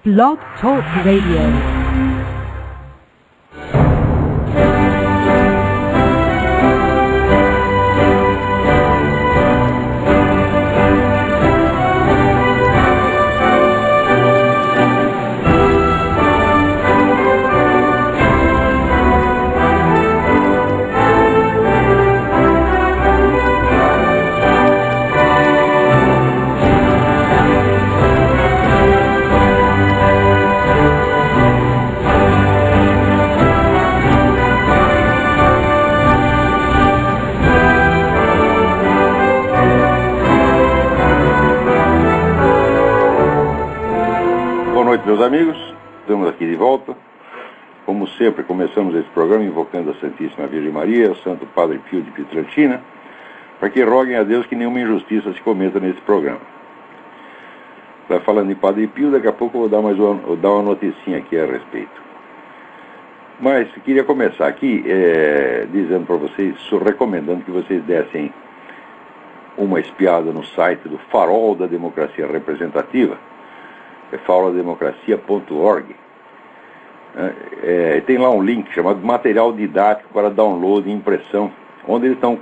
Blog Talk Radio. Meus amigos, estamos aqui de volta. Como sempre, começamos esse programa invocando a Santíssima Virgem Maria, o Santo Padre Pio de Pietrelcina, para que roguem a Deus que nenhuma injustiça se cometa nesse programa. Falando em Padre Pio, daqui a pouco eu vou dar uma noticinha aqui a respeito. Mas queria começar aqui dizendo para vocês, recomendando que vocês dessem uma espiada no site do Farol da Democracia Representativa, faulademocracia.org. Tem lá um link chamado Material Didático para Download e Impressão, onde eles estão,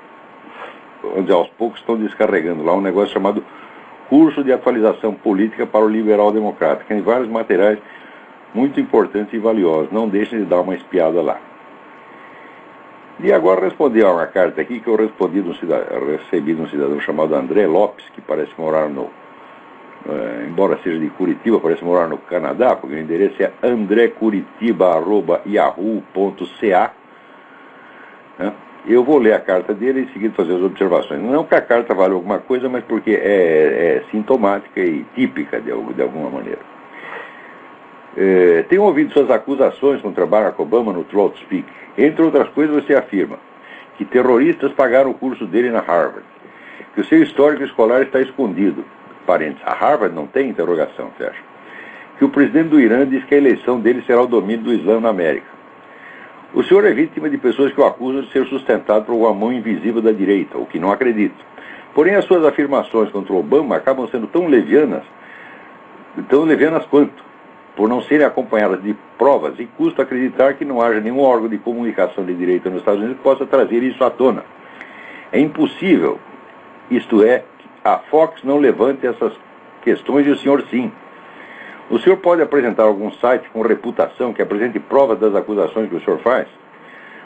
aos poucos estão descarregando lá um negócio chamado Curso de Atualização Política para o Liberal Democrata, que tem vários materiais muito importantes e valiosos. Não deixem de dar uma espiada lá. E agora responder a uma carta aqui que eu recebi de um cidadão chamado André Lopes, que parece morar embora seja de Curitiba, parece morar no Canadá, porque o endereço é andrecuritiba@yahoo.ca. Eu vou ler a carta dele e em seguida fazer as observações. Não que a carta vale alguma coisa, mas porque é sintomática e típica de alguma maneira. Tenho ouvido suas acusações contra Barack Obama no Throat Speak. Entre outras coisas, você afirma que terroristas pagaram o curso dele na Harvard, que o seu histórico escolar está escondido. Parênteses, a Harvard não tem interrogação, fecha. Que o presidente do Irã diz que a eleição dele será o domínio do Islã na América. O senhor é vítima de pessoas que o acusam de ser sustentado por uma mão invisível da direita, o que não acredito. Porém, as suas afirmações contra o Obama acabam sendo tão levianas quanto, por não serem acompanhadas de provas, e custa acreditar que não haja nenhum órgão de comunicação de direita nos Estados Unidos que possa trazer isso à tona. É impossível, isto é, a Fox não levante essas questões e o senhor sim. O senhor pode apresentar algum site com reputação que apresente provas das acusações que o senhor faz?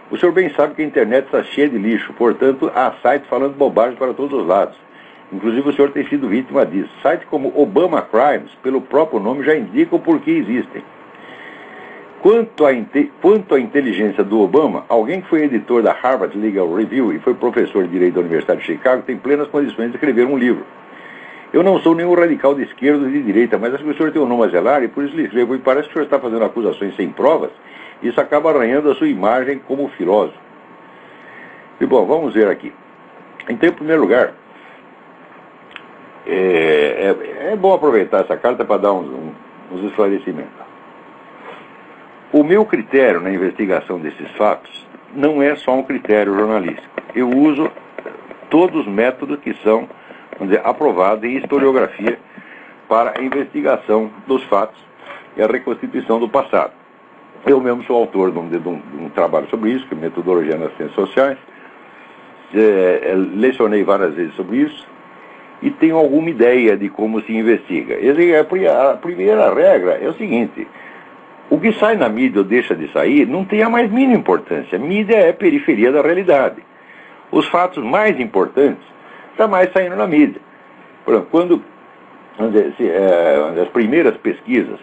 O senhor bem sabe que a internet está cheia de lixo, portanto, há sites falando bobagem para todos os lados. Inclusive o senhor tem sido vítima disso. Sites como Obama Crimes, pelo próprio nome, já indicam por que existem. Quanto à inteligência do Obama, alguém que foi editor da Harvard Legal Review e foi professor de Direito da Universidade de Chicago tem plenas condições de escrever um livro. Eu não sou nenhum radical de esquerda ou de direita, mas acho que o senhor tem um nome a zelar e por isso lhe escrevo. E parece que o senhor está fazendo acusações sem provas, e isso acaba arranhando a sua imagem como filósofo. E bom, vamos ver aqui. Então, em primeiro lugar, é bom aproveitar essa carta para dar uns esclarecimentos. O meu critério na investigação desses fatos não é só um critério jornalístico. Eu uso todos os métodos que são, vamos dizer, aprovados em historiografia para a investigação dos fatos e a reconstituição do passado. Eu mesmo sou autor de um trabalho sobre isso, que é Metodologia nas Ciências Sociais. Lecionei várias vezes sobre isso e tenho alguma ideia de como se investiga. A primeira regra é o seguinte: o que sai na mídia ou deixa de sair não tem a mais mínima importância. Mídia é periferia da realidade. Os fatos mais importantes estão mais saindo na mídia. Por exemplo, quando as primeiras pesquisas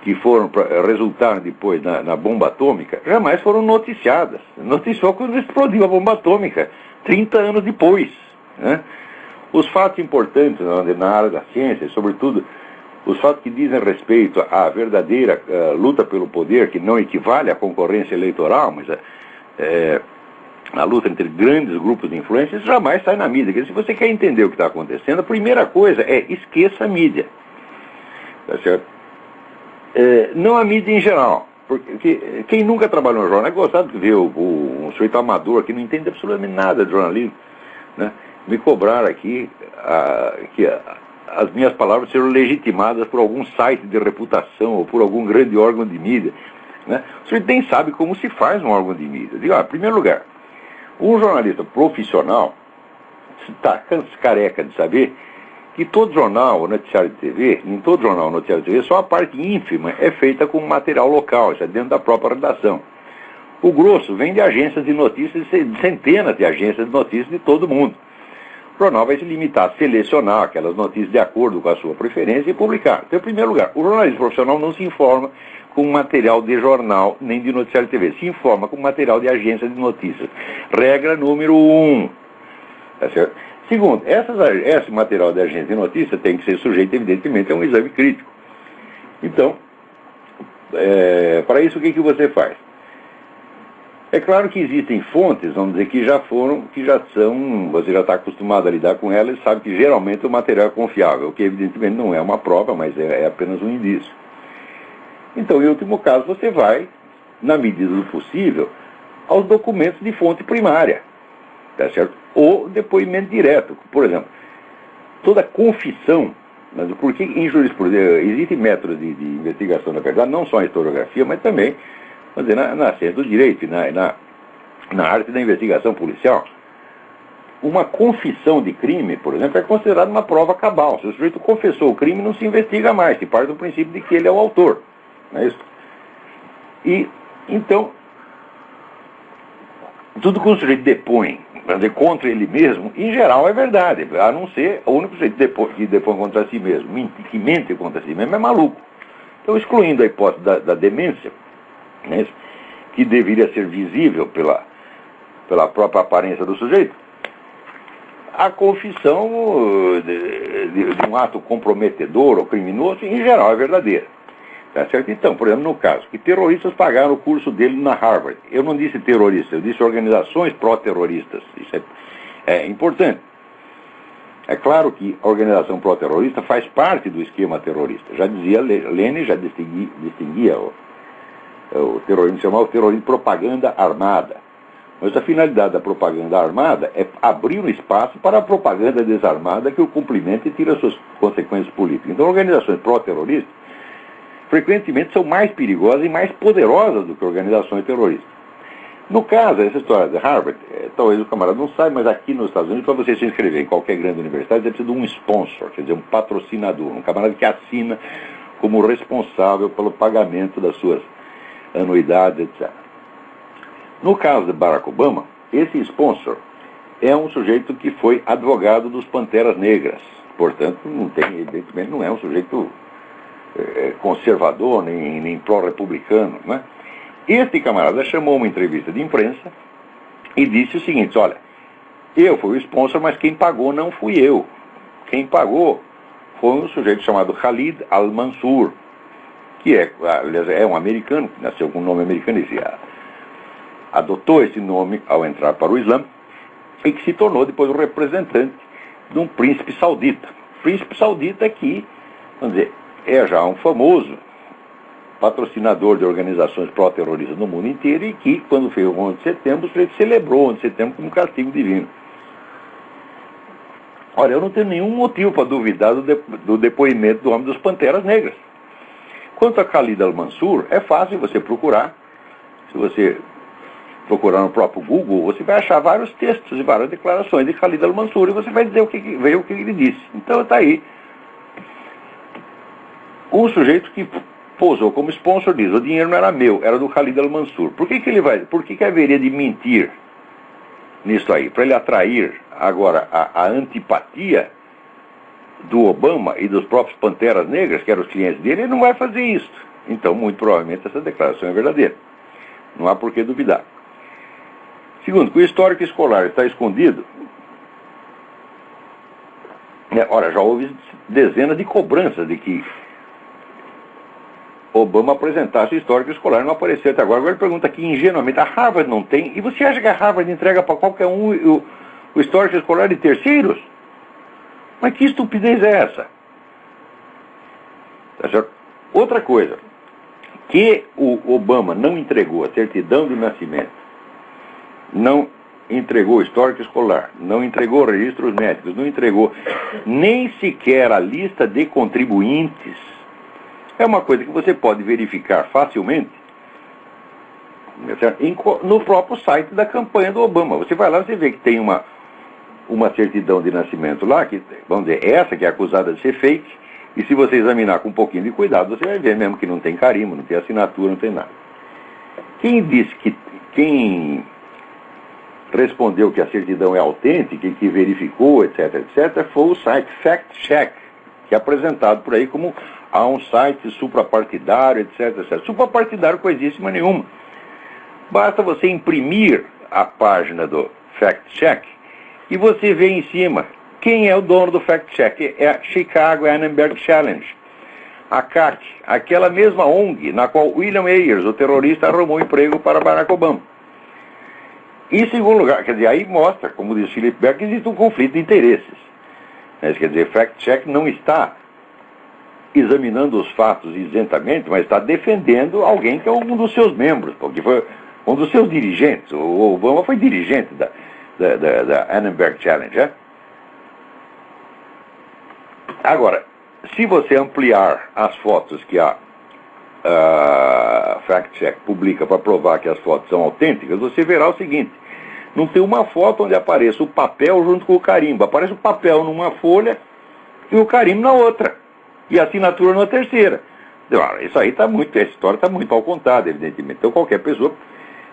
que resultaram depois na bomba atômica, jamais foram noticiadas. Noticiou quando explodiu a bomba atômica, 30 anos depois. Né? Os fatos importantes na área da ciência, sobretudo os fatos que dizem respeito à verdadeira luta pelo poder, que não equivale à concorrência eleitoral, mas a luta entre grandes grupos de influência, isso jamais sai na mídia. Porque se você quer entender o que está acontecendo, a primeira coisa é esqueça a mídia. Tá certo? Não a mídia em geral. Porque quem nunca trabalhou no jornal é gostado de ver um sujeito amador que não entende absolutamente nada de jornalismo, né? Me cobraram aqui que as minhas palavras serão legitimadas por algum site de reputação ou por algum grande órgão de mídia, né? O sujeito nem sabe como se faz um órgão de mídia. Digo, em primeiro lugar, um jornalista profissional está careca de saber que todo jornal ou noticiário de TV, em todo jornal ou noticiário de TV, só a parte ínfima é feita com material local, isso é dentro da própria redação. O grosso vem de agências de notícias, de centenas de agências de notícias de todo mundo. O jornal vai se limitar a selecionar aquelas notícias de acordo com a sua preferência e publicar. Então, em primeiro lugar, o jornalista profissional não se informa com material de jornal nem de noticiário de TV, se informa com material de agência de notícias. Regra número 1. Tá certo? Segundo, esse material de agência de notícias tem que ser sujeito, evidentemente, a um exame crítico. Então, para isso, o que você faz? É claro que existem fontes, vamos dizer, que já são, você já está acostumado a lidar com elas e sabe que geralmente o material é confiável, o que evidentemente não é uma prova, mas é apenas um indício. Então, em último caso, você vai, na medida do possível, aos documentos de fonte primária, tá certo? Ou depoimento direto. Por exemplo, toda confissão, mas porque em jurisprudência existem métodos de investigação, na verdade, não só em historiografia, mas também, vamos dizer, na ciência do direito, na arte da investigação policial. Uma confissão de crime, por exemplo, é considerada uma prova cabal. Se o sujeito confessou o crime, não se investiga mais, se parte do princípio de que ele é o autor. Não é isso? E, então, tudo que o sujeito depõe contra ele mesmo, em geral é verdade, a não ser o único sujeito que depõe contra si mesmo, que mente contra si mesmo, é maluco. Então, excluindo a hipótese da demência, né, que deveria ser visível pela própria aparência do sujeito, a confissão de um ato comprometedor ou criminoso, em geral, é verdadeira. Tá certo? Então, por exemplo, no caso, que terroristas pagaram o curso dele na Harvard. Eu não disse terroristas, eu disse organizações pró-terroristas. Isso é importante. É claro que a organização pró-terrorista faz parte do esquema terrorista. Já dizia Lenin, já distinguia o terrorismo, chamava o terrorismo de propaganda armada. Mas a finalidade da propaganda armada é abrir um espaço para a propaganda desarmada que o cumprimenta e tira suas consequências políticas. Então, organizações pró-terroristas frequentemente são mais perigosas e mais poderosas do que organizações terroristas. No caso, essa história de Harvard, talvez o camarada não saiba, mas aqui nos Estados Unidos, para você se inscrever em qualquer grande universidade, você precisa de um sponsor, quer dizer, um patrocinador, um camarada que assina como responsável pelo pagamento das suas anuidades, etc. No caso de Barack Obama, esse sponsor é um sujeito que foi advogado dos Panteras Negras. Portanto, evidentemente, não é um sujeito conservador, nem pró-republicano, né? Este camarada chamou uma entrevista de imprensa e disse o seguinte: olha, eu fui o sponsor, mas quem pagou não fui eu. Quem pagou foi um sujeito chamado Khalid al-Mansur, que aliás, é um americano, que nasceu com um nome americano e adotou esse nome ao entrar para o Islã e que se tornou depois o representante de um príncipe saudita. Príncipe saudita que, vamos dizer, é já um famoso patrocinador de organizações pró-terroristas no mundo inteiro e que, quando fez o 11 de setembro, ele celebrou o 11 de setembro como castigo divino. Olha, eu não tenho nenhum motivo para duvidar do depoimento do homem dos Panteras Negras. Quanto a Khalid al-Mansur, é fácil você procurar. Se você procurar no próprio Google, você vai achar vários textos e várias declarações de Khalid al-Mansur e você vai ver o que ele disse. Então está aí. Um sujeito que posou como sponsor diz: o dinheiro não era meu, era do Khalid al-Mansur. Por que haveria de mentir nisso aí? Para ele atrair agora a antipatia do Obama e dos próprios Panteras Negras, que eram os clientes dele, ele não vai fazer isso. Então, muito provavelmente, essa declaração é verdadeira. Não há por que duvidar. Segundo, que o histórico escolar está escondido. Ora, já houve dezenas de cobranças de que Obama apresentasse o histórico escolar, não apareceu até agora. Agora ele pergunta aqui ingenuamente: a Harvard não tem? E você acha que a Harvard entrega para qualquer um o histórico escolar de terceiros? Mas que estupidez é essa? Tá certo? Outra coisa, que o Obama não entregou a certidão de nascimento, não entregou histórico escolar, não entregou registros médicos, não entregou nem sequer a lista de contribuintes, é uma coisa que você pode verificar facilmente no próprio site da campanha do Obama. Você vai lá, você vê que tem uma certidão de nascimento lá, que, vamos dizer, essa que é acusada de ser fake, e se você examinar com um pouquinho de cuidado, você vai ver mesmo que não tem carimbo, não tem assinatura, não tem nada. Quem respondeu que a certidão é autêntica, que verificou, etc., etc., foi o site Fact Check, que é apresentado por aí como um site suprapartidário, etc., etc. Suprapartidário coisíssima nenhuma. Basta você imprimir a página do Fact Check e você vê em cima quem é o dono do Fact Check. É a Chicago Annenberg Challenge, a CAC, aquela mesma ONG na qual William Ayers, o terrorista, arrumou emprego para Barack Obama. Em segundo lugar, quer dizer, aí mostra, como diz Philip Berg, que existe um conflito de interesses. Quer dizer, Fact Check não está examinando os fatos isentamente, mas está defendendo alguém que é um dos seus membros, porque foi um dos seus dirigentes. O Obama foi dirigente da Annenberg Challenge. É? Agora, se você ampliar as fotos que a Fact Check publica para provar que as fotos são autênticas, você verá o seguinte: não tem uma foto onde apareça o papel junto com o carimbo. Aparece o papel numa folha e o carimbo na outra. E a assinatura na terceira. Isso aí está muito, essa história está muito mal contada, evidentemente. Então qualquer pessoa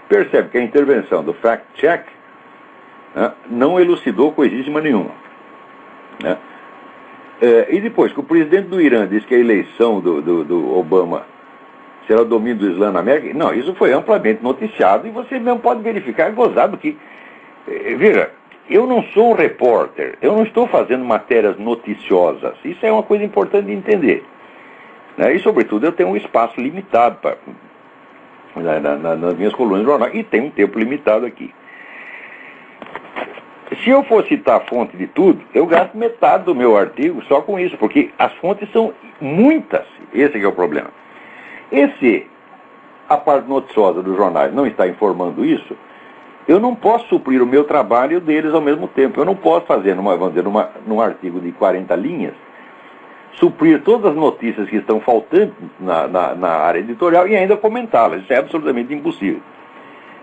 percebe que a intervenção do Fact Check, né, não elucidou coisíssima nenhuma. Né? E depois que o presidente do Irã disse que a eleição do Obama será o domínio do Islã na América, não, isso foi amplamente noticiado e você mesmo pode verificar e gozar do que... Veja, eu não sou um repórter, eu não estou fazendo matérias noticiosas, isso é uma coisa importante de entender. Né? E, sobretudo, eu tenho um espaço limitado nas minhas colunas de jornal, e tem um tempo limitado aqui. Se eu for citar a fonte de tudo, eu gasto metade do meu artigo só com isso, porque as fontes são muitas, esse que é o problema. E se a parte noticiosa dos jornais não está informando isso, eu não posso suprir o meu trabalho e o deles ao mesmo tempo. Eu não posso fazer, num artigo de 40 linhas, suprir todas as notícias que estão faltando na área editorial e ainda comentá-las. Isso é absolutamente impossível.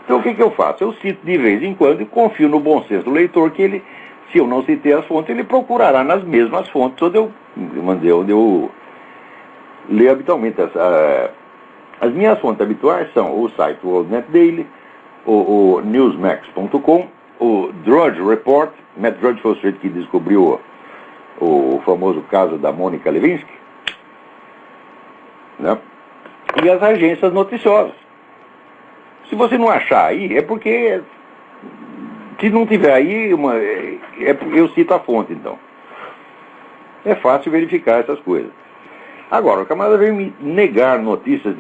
Então o que eu faço? Eu cito de vez em quando e confio no bom senso do leitor que ele, se eu não citei as fontes, ele procurará nas mesmas fontes onde eu leio habitualmente. As minhas fontes habituais são o site WorldNet Daily, o Newsmax.com, o Drudge Report. Matt Drudge foi o sujeito que descobriu o famoso caso da Mônica Lewinsky, né? E as agências noticiosas. Se você não achar aí, é porque, se não tiver aí, eu cito a fonte, então. É fácil verificar essas coisas. Agora, o camarada veio me negar notícias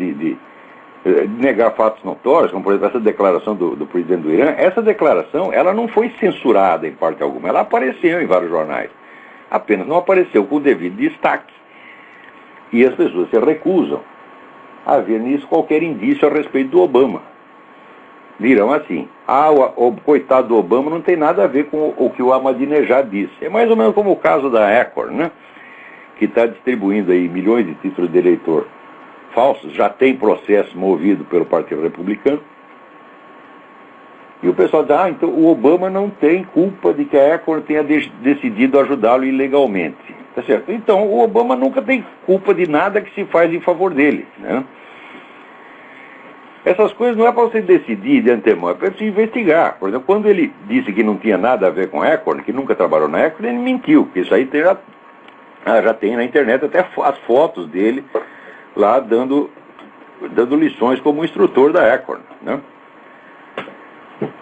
negar fatos notórios, como por exemplo essa declaração do presidente do Irã. Essa declaração, ela não foi censurada em parte alguma, ela apareceu em vários jornais, apenas não apareceu com o devido destaque, e as pessoas se recusam a ver nisso qualquer indício a respeito do Obama. Dirão assim: o coitado do Obama não tem nada a ver com o que o Ahmadinejad disse. É mais ou menos como o caso da Acorn, né? Que está distribuindo aí milhões de títulos de eleitor falsos, já tem processo movido pelo Partido Republicano. E o pessoal diz: então o Obama não tem culpa de que a Acorn tenha decidido ajudá-lo ilegalmente. Tá certo? Então o Obama nunca tem culpa de nada que se faz em favor dele, né? Essas coisas não é para você decidir de antemão, é para você investigar. Por exemplo, quando ele disse que não tinha nada a ver com a Acorn, que nunca trabalhou na Acorn, ele mentiu, porque isso aí já tem na internet até as fotos dele lá dando lições como instrutor da Acorn, né?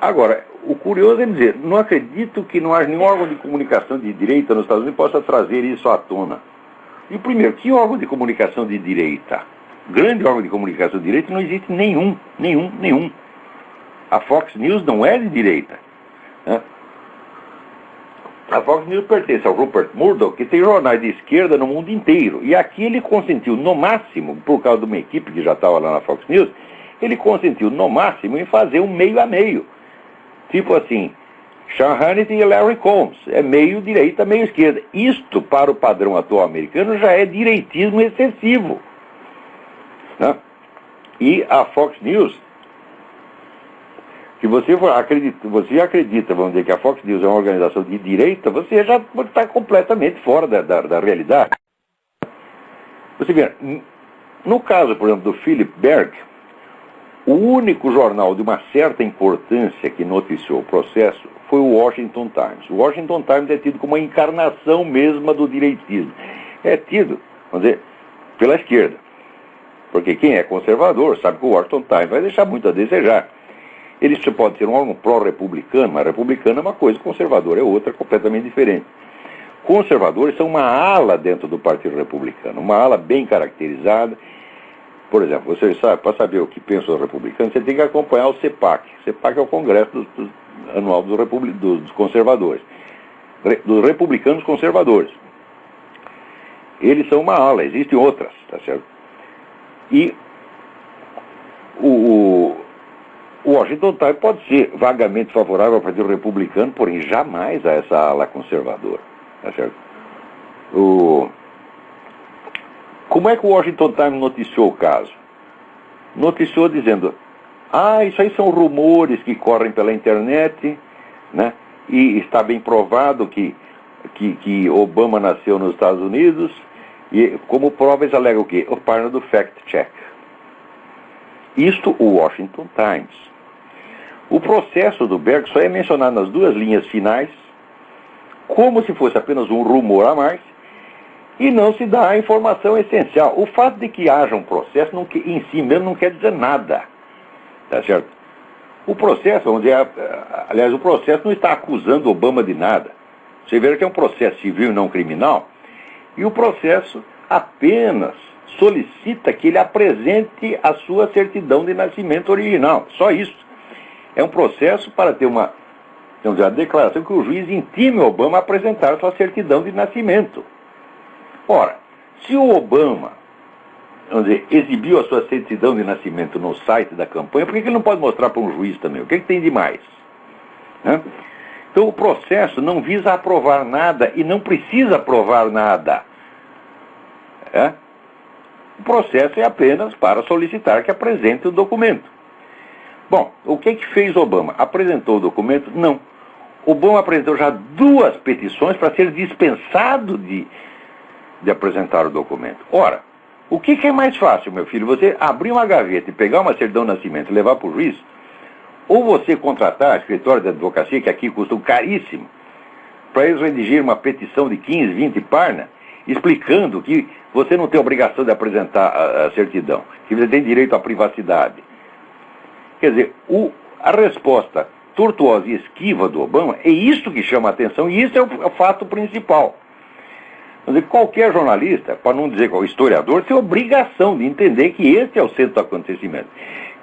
Agora, o curioso é dizer, não acredito que não haja nenhum órgão de comunicação de direita nos Estados Unidos que possa trazer isso à tona. E primeiro, que órgão de comunicação de direita? Grande órgão de comunicação de direita não existe nenhum. A Fox News não é de direita, né? A Fox News pertence ao Rupert Murdoch, que tem jornais de esquerda no mundo inteiro. E aqui ele consentiu, no máximo, por causa de uma equipe que já estava lá na Fox News, ele consentiu, no máximo, em fazer um meio a meio. Tipo assim, Sean Hannity e Larry Combs. É meio direita, meio esquerda. Isto, para o padrão atual americano, já é direitismo excessivo. Né? E a Fox News, se você acredita, vamos dizer, que a Fox News é uma organização de direita, você já está completamente fora da realidade. Você vê, no caso, por exemplo, do Philip Berg, o único jornal de uma certa importância que noticiou o processo foi o Washington Times. O Washington Times é tido como uma encarnação mesma do direitismo. É tido, vamos dizer, pela esquerda. Porque quem é conservador sabe que o Washington Times vai deixar muito a desejar. Ele pode ser um órgão pró-republicano, mas republicano é uma coisa, conservador é outra, completamente diferente. Conservadores são uma ala dentro do Partido Republicano, uma ala bem caracterizada. Por exemplo, você sabe, para saber o que pensa os republicanos, você tem que acompanhar o CEPAC. O CEPAC é o Congresso Anual dos Conservadores, dos Republicanos Conservadores. Eles são uma ala, existem outras, tá certo? E o Washington Times pode ser vagamente favorável ao Partido Republicano, porém jamais a essa ala conservadora. Tá certo? Como é que o Washington Times noticiou o caso? Noticiou dizendo, isso aí são rumores que correm pela internet, né? E está bem provado que Obama nasceu nos Estados Unidos, e como prova eles alegam o quê? O página do fact-check. Isto o Washington Times. O processo do Berg só é mencionado nas duas linhas finais, como se fosse apenas um rumor a mais, e não se dá a informação essencial. O fato de que haja um processo em si mesmo não quer dizer nada. Tá certo? O processo, vamos dizer, aliás, o processo não está acusando Obama de nada. Você vê que é um processo civil e não criminal, e o processo apenas solicita que ele apresente a sua certidão de nascimento original. Só isso. É um processo para ter uma declaração que o juiz intime o Obama a apresentar a sua certidão de nascimento. Ora, se o Obama, exibiu a sua certidão de nascimento no site da campanha, por que ele não pode mostrar para um juiz também? O que tem de mais? Né? Então o processo não visa aprovar nada e não precisa aprovar nada. O processo é apenas para solicitar que apresente o documento. Bom, o que fez Obama? Apresentou o documento? Não. Obama apresentou já 2 petições para ser dispensado de apresentar o documento. Ora, o que é mais fácil, meu filho? Você abrir uma gaveta e pegar uma certidão de nascimento e levar para o juiz? Ou você contratar escritório de advocacia, que aqui custam caríssimo, para eles redigir uma petição de 15, 20 páginas, explicando que você não tem obrigação de apresentar a certidão, que você tem direito à privacidade. Quer dizer, a resposta tortuosa e esquiva do Obama é isso que chama a atenção, e isso é o fato principal. Quer dizer, qualquer jornalista, para não dizer qual historiador, tem obrigação de entender que este é o centro do acontecimento.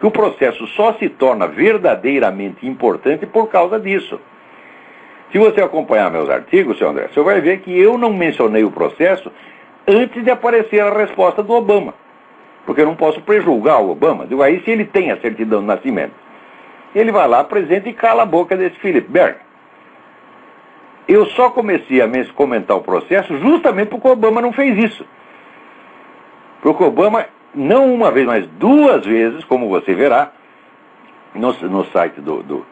Que o processo só se torna verdadeiramente importante por causa disso. Se você acompanhar meus artigos, seu André, você vai ver que eu não mencionei o processo antes de aparecer a resposta do Obama. Porque eu não posso prejulgar o Obama. Digo, aí se ele tem a certidão de nascimento, ele vai lá, apresenta e cala a boca desse Philip Berg. Eu só comecei a comentar o processo justamente porque o Obama não fez isso. Porque o Obama, não uma vez, mas 2 vezes, como você verá, no site do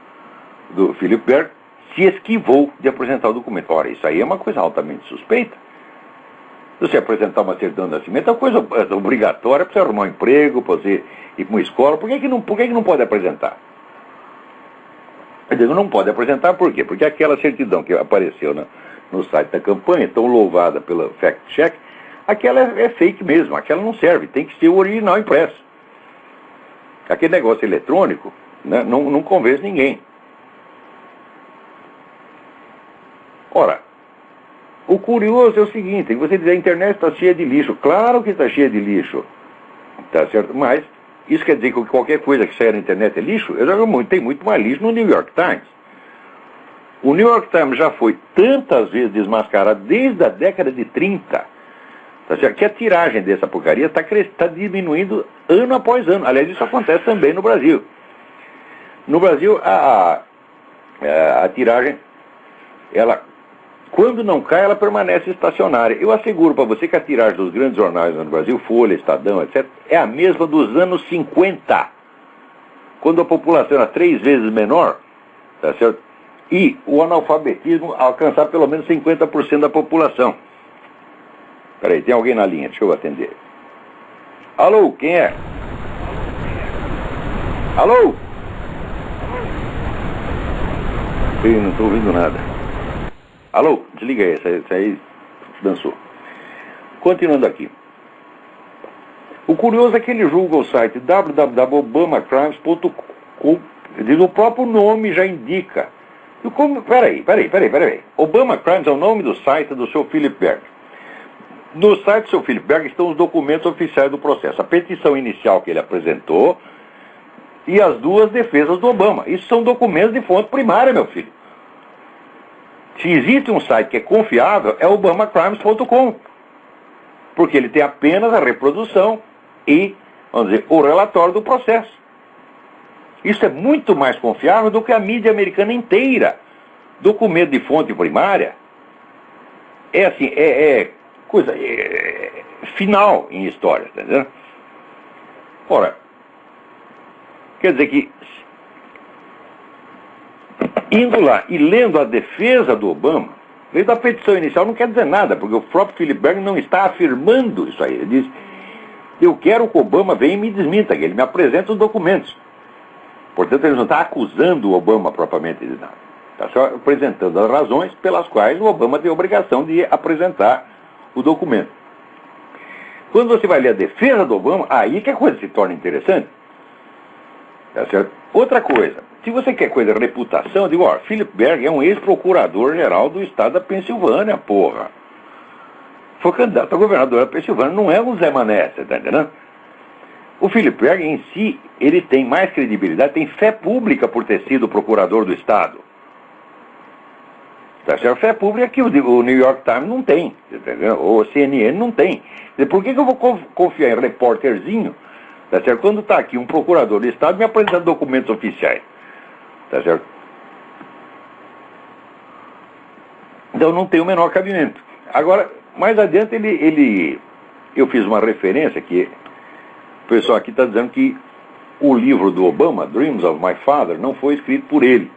Philip Berg, se esquivou de apresentar o documento. Ora, isso aí é uma coisa altamente suspeita. Se você apresentar uma certidão de nascimento, é uma coisa obrigatória para você arrumar um emprego, para você ir para uma escola. Por que não pode apresentar? Eu digo, não pode apresentar por quê? Porque aquela certidão que apareceu no site da campanha, tão louvada pela fact-check, aquela é fake mesmo, aquela não serve, tem que ser o original impresso. Aquele negócio eletrônico, né, não convence ninguém. Ora, o curioso é o seguinte, você diz, a internet está cheia de lixo. Claro que está cheia de lixo, tá certo? Mas isso quer dizer que qualquer coisa que saia na internet é lixo? Tem muito mais lixo no New York Times. O New York Times já foi tantas vezes desmascarado desde a década de 30, tá certo? Que a tiragem dessa porcaria está diminuindo ano após ano. Aliás, isso acontece também no Brasil. No Brasil, a tiragem, ela, quando não cai, ela permanece estacionária. Eu asseguro para você que a tiragem dos grandes jornais no Brasil, Folha, Estadão, etc., é a mesma dos anos 50, quando a população era 3 vezes menor, tá certo? E o analfabetismo alcançar pelo menos 50% da população. Peraí, tem alguém na linha, deixa eu atender. Alô, quem é? Alô? Eu não estou ouvindo nada. Alô, desliga aí, esse aí dançou. Continuando aqui. O curioso é que ele julga o site www.obamacrimes.com, o próprio nome já indica. E como, peraí. Obama Crimes é o nome do site do seu Philip Berg. No site do seu Philip Berg estão os documentos oficiais do processo. A petição inicial que ele apresentou e as 2 defesas do Obama. Isso são documentos de fonte primária, meu filho. Se existe um site que é confiável, é obamacrimes.com. Porque ele tem apenas a reprodução e, vamos dizer, o relatório do processo. Isso é muito mais confiável do que a mídia americana inteira. Documento de fonte primária é assim, coisa final em história, tá entendendo? Ora, quer dizer que, indo lá e lendo a defesa do Obama, lendo a petição inicial não quer dizer nada, porque o próprio Philip Berg não está afirmando isso aí. Ele diz, eu quero que o Obama venha e me desminta, que ele me apresente os documentos. Portanto, ele não está acusando o Obama propriamente de nada. Está só apresentando as razões pelas quais o Obama tem a obrigação de apresentar o documento. Quando você vai ler a defesa do Obama, aí que a coisa se torna interessante. Tá certo? Outra coisa, se você quer coisa de reputação, eu digo, ó, Philip Berg é um ex-procurador-geral do estado da Pensilvânia, porra. Foi candidato a governador da Pensilvânia, não é um Zé Mané, você tá entendendo? O Philip Berg em si, ele tem mais credibilidade, tem fé pública por ter sido procurador do estado. Tá certo? Fé pública que o New York Times não tem, entendeu? Ou o CNN não tem. Por que eu vou confiar em repórterzinho, tá certo? Quando está aqui um procurador do estado me apresentando documentos oficiais, tá certo? Então não tem o menor cabimento. Agora, mais adiante eu fiz uma referência que o pessoal aqui está dizendo que o livro do Obama, Dreams of My Father, não foi escrito por ele.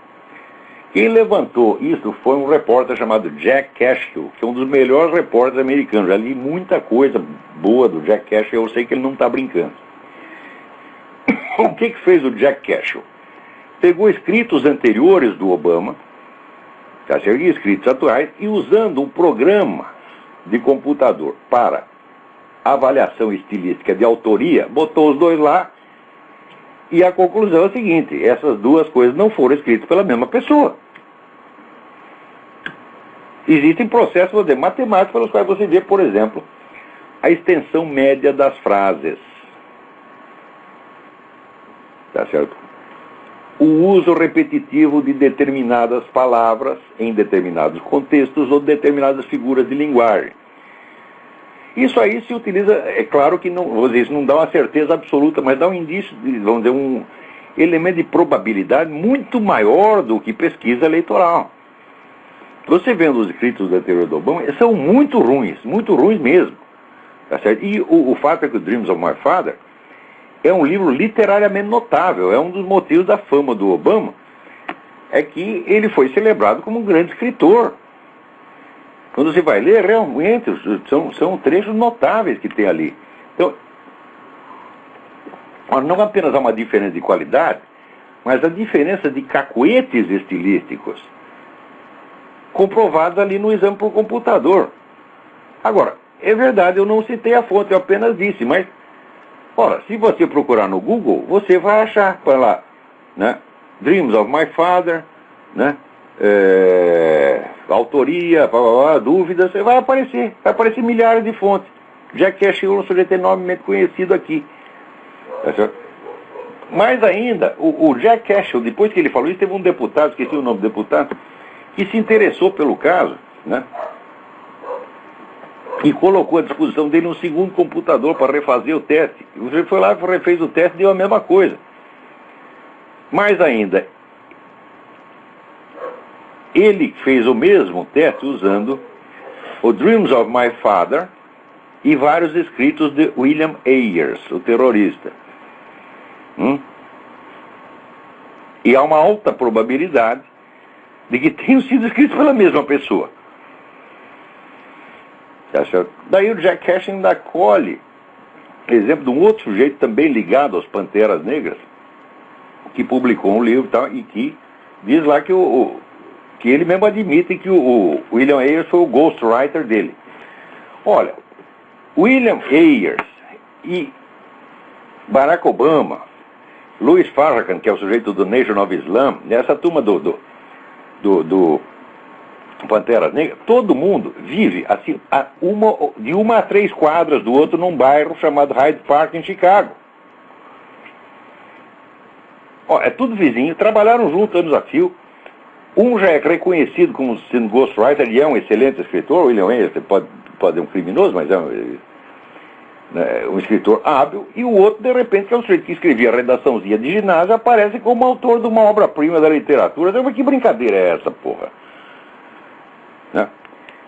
Quem levantou isso foi um repórter chamado Jack Cashill, que é um dos melhores repórteres americanos. Já li muita coisa boa do Jack Cashill, eu sei que ele não está brincando. O que fez o Jack Cashill? Pegou escritos anteriores do Obama, tá certo? E escritos atuais, e usando um programa de computador para avaliação estilística de autoria, botou os 2 lá, e a conclusão é a seguinte, essas 2 coisas não foram escritas pela mesma pessoa. Existem processos matemáticos pelos quais você vê, por exemplo, a extensão média das frases. Tá certo? O uso repetitivo de determinadas palavras em determinados contextos ou determinadas figuras de linguagem. Isso aí se utiliza, é claro que não, vou dizer, isso não dá uma certeza absoluta, mas dá um indício, vamos dizer, um elemento de probabilidade muito maior do que pesquisa eleitoral. Você vendo os escritos do anterior do Obama, são muito ruins mesmo. Tá certo? E o fato é que o Dreams of My Father é um livro literariamente notável, é um dos motivos da fama do Obama, é que ele foi celebrado como um grande escritor. Quando você vai ler, realmente, são trechos notáveis que tem ali. Então, não apenas há uma diferença de qualidade, mas a diferença de cacoetes estilísticos, comprovados ali no exame por computador. Agora, é verdade, eu não citei a fonte, eu apenas disse, mas, ora, se você procurar no Google, você vai achar, para lá, né, Dreams of My Father, né, autoria, dúvidas, vai aparecer milhares de fontes. Jack Cashill é um sujeito enormemente conhecido aqui. Tá certo? Mais ainda, o Jack Cashill, depois que ele falou isso, teve um deputado, esqueci o nome do deputado, que se interessou pelo caso, né? E colocou à disposição dele um segundo computador para refazer o teste. Ele foi lá, refez o teste e deu a mesma coisa. Mais ainda, ele fez o mesmo teste usando o Dreams of My Father e vários escritos de William Ayers, o terrorista. E há uma alta probabilidade de que tenham sido escritos pela mesma pessoa. Daí o Jack Cash ainda colhe exemplo de um outro sujeito também ligado às Panteras Negras, que publicou um livro tal, e que diz lá que, que ele mesmo admite que o William Ayers foi o ghostwriter dele. Olha, William Ayers e Barack Obama, Louis Farrakhan, que é o sujeito do Nation of Islam, essa turma do Panteras Negras, todo mundo vive assim, de 1 a 3 quadras do outro num bairro chamado Hyde Park, em Chicago. É tudo vizinho, trabalharam juntos anos a fio. Um já é reconhecido como sendo ghostwriter e é um excelente escritor. William Ayers pode ser um criminoso, mas é um escritor hábil. E o outro, de repente, que é um sujeito que escrevia redaçãozinha de ginásio, aparece como autor de uma obra-prima da literatura. Mas que brincadeira é essa, porra? Né?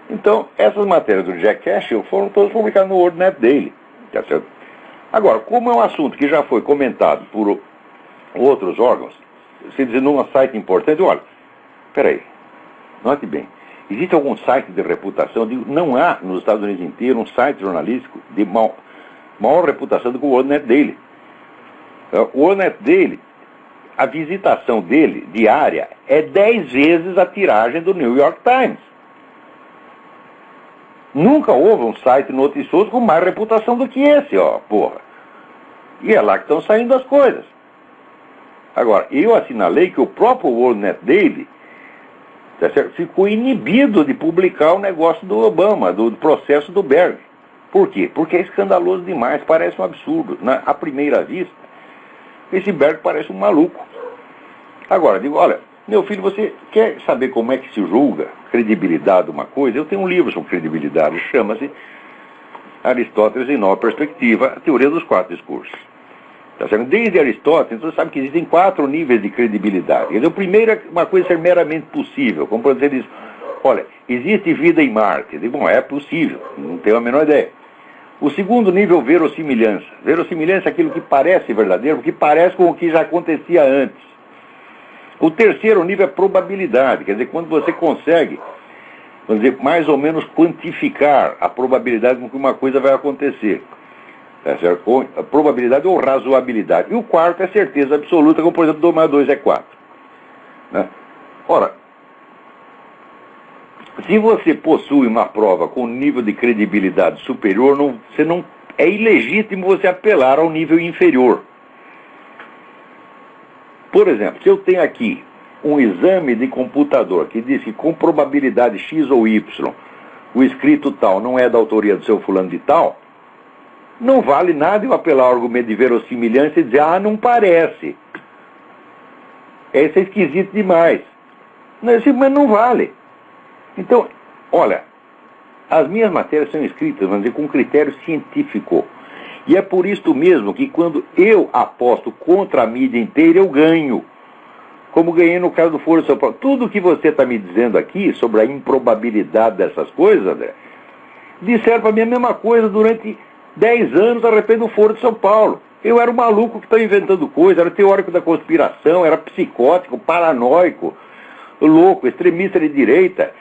Então, essas matérias do Jack Cash foram todas publicadas no WorldNet Daily. Tá certo? Agora, como é um assunto que já foi comentado por outros órgãos, se dizer num site importante, olha, peraí, note bem, existe algum site de reputação? Não há nos Estados Unidos inteiro um site jornalístico de maior reputação do que o WorldNet Daily. O WorldNet Daily, a visitação dele diária é 10 vezes a tiragem do New York Times. Nunca houve um site noticioso com mais reputação do que esse, porra. E é lá que estão saindo as coisas. Agora, eu assinalei que o próprio WorldNet Daily ficou inibido de publicar o negócio do Obama, do processo do Berg. Por quê? Porque é escandaloso demais, parece um absurdo. À primeira vista, esse Berg parece um maluco. Agora, digo, olha, meu filho, você quer saber como é que se julga credibilidade de uma coisa? Eu tenho um livro sobre credibilidade, chama-se Aristóteles em Nova Perspectiva, a Teoria dos 4 Discursos. Tá certo? Desde Aristóteles, você sabe que existem 4 níveis de credibilidade. Quer dizer, o primeiro é uma coisa ser meramente possível, como quando você diz, olha, existe vida em Marte. Eu digo, bom, é possível, não tenho a menor ideia. O segundo nível, verossimilhança. Verossimilhança é aquilo que parece verdadeiro, que parece com o que já acontecia antes. O terceiro nível é probabilidade, quer dizer, quando você consegue, vamos dizer, mais ou menos quantificar a probabilidade com que uma coisa vai acontecer. Tá certo? Ou a probabilidade ou razoabilidade. E o quarto é certeza absoluta, como por exemplo 2 mais 2 é 4. Né? Ora, se você possui uma prova com nível de credibilidade superior, é ilegítimo você apelar ao nível inferior. Por exemplo, se eu tenho aqui um exame de computador que diz que com probabilidade X ou Y, o escrito tal não é da autoria do seu fulano de tal, não vale nada eu apelar ao argumento de verossimilhança e dizer, não parece. Isso é esquisito demais. Mas não vale. Então, olha, as minhas matérias são escritas, vamos dizer, com critério científico. E é por isso mesmo que quando eu aposto contra a mídia inteira, eu ganho. Como ganhei no caso do Foro de São Paulo. Tudo que você está me dizendo aqui sobre a improbabilidade dessas coisas, André, disseram para mim a mesma coisa durante 10 anos a respeito do Foro de São Paulo. Eu era um maluco que estava inventando coisas, era teórico da conspiração, era psicótico, paranoico, louco, extremista de direita,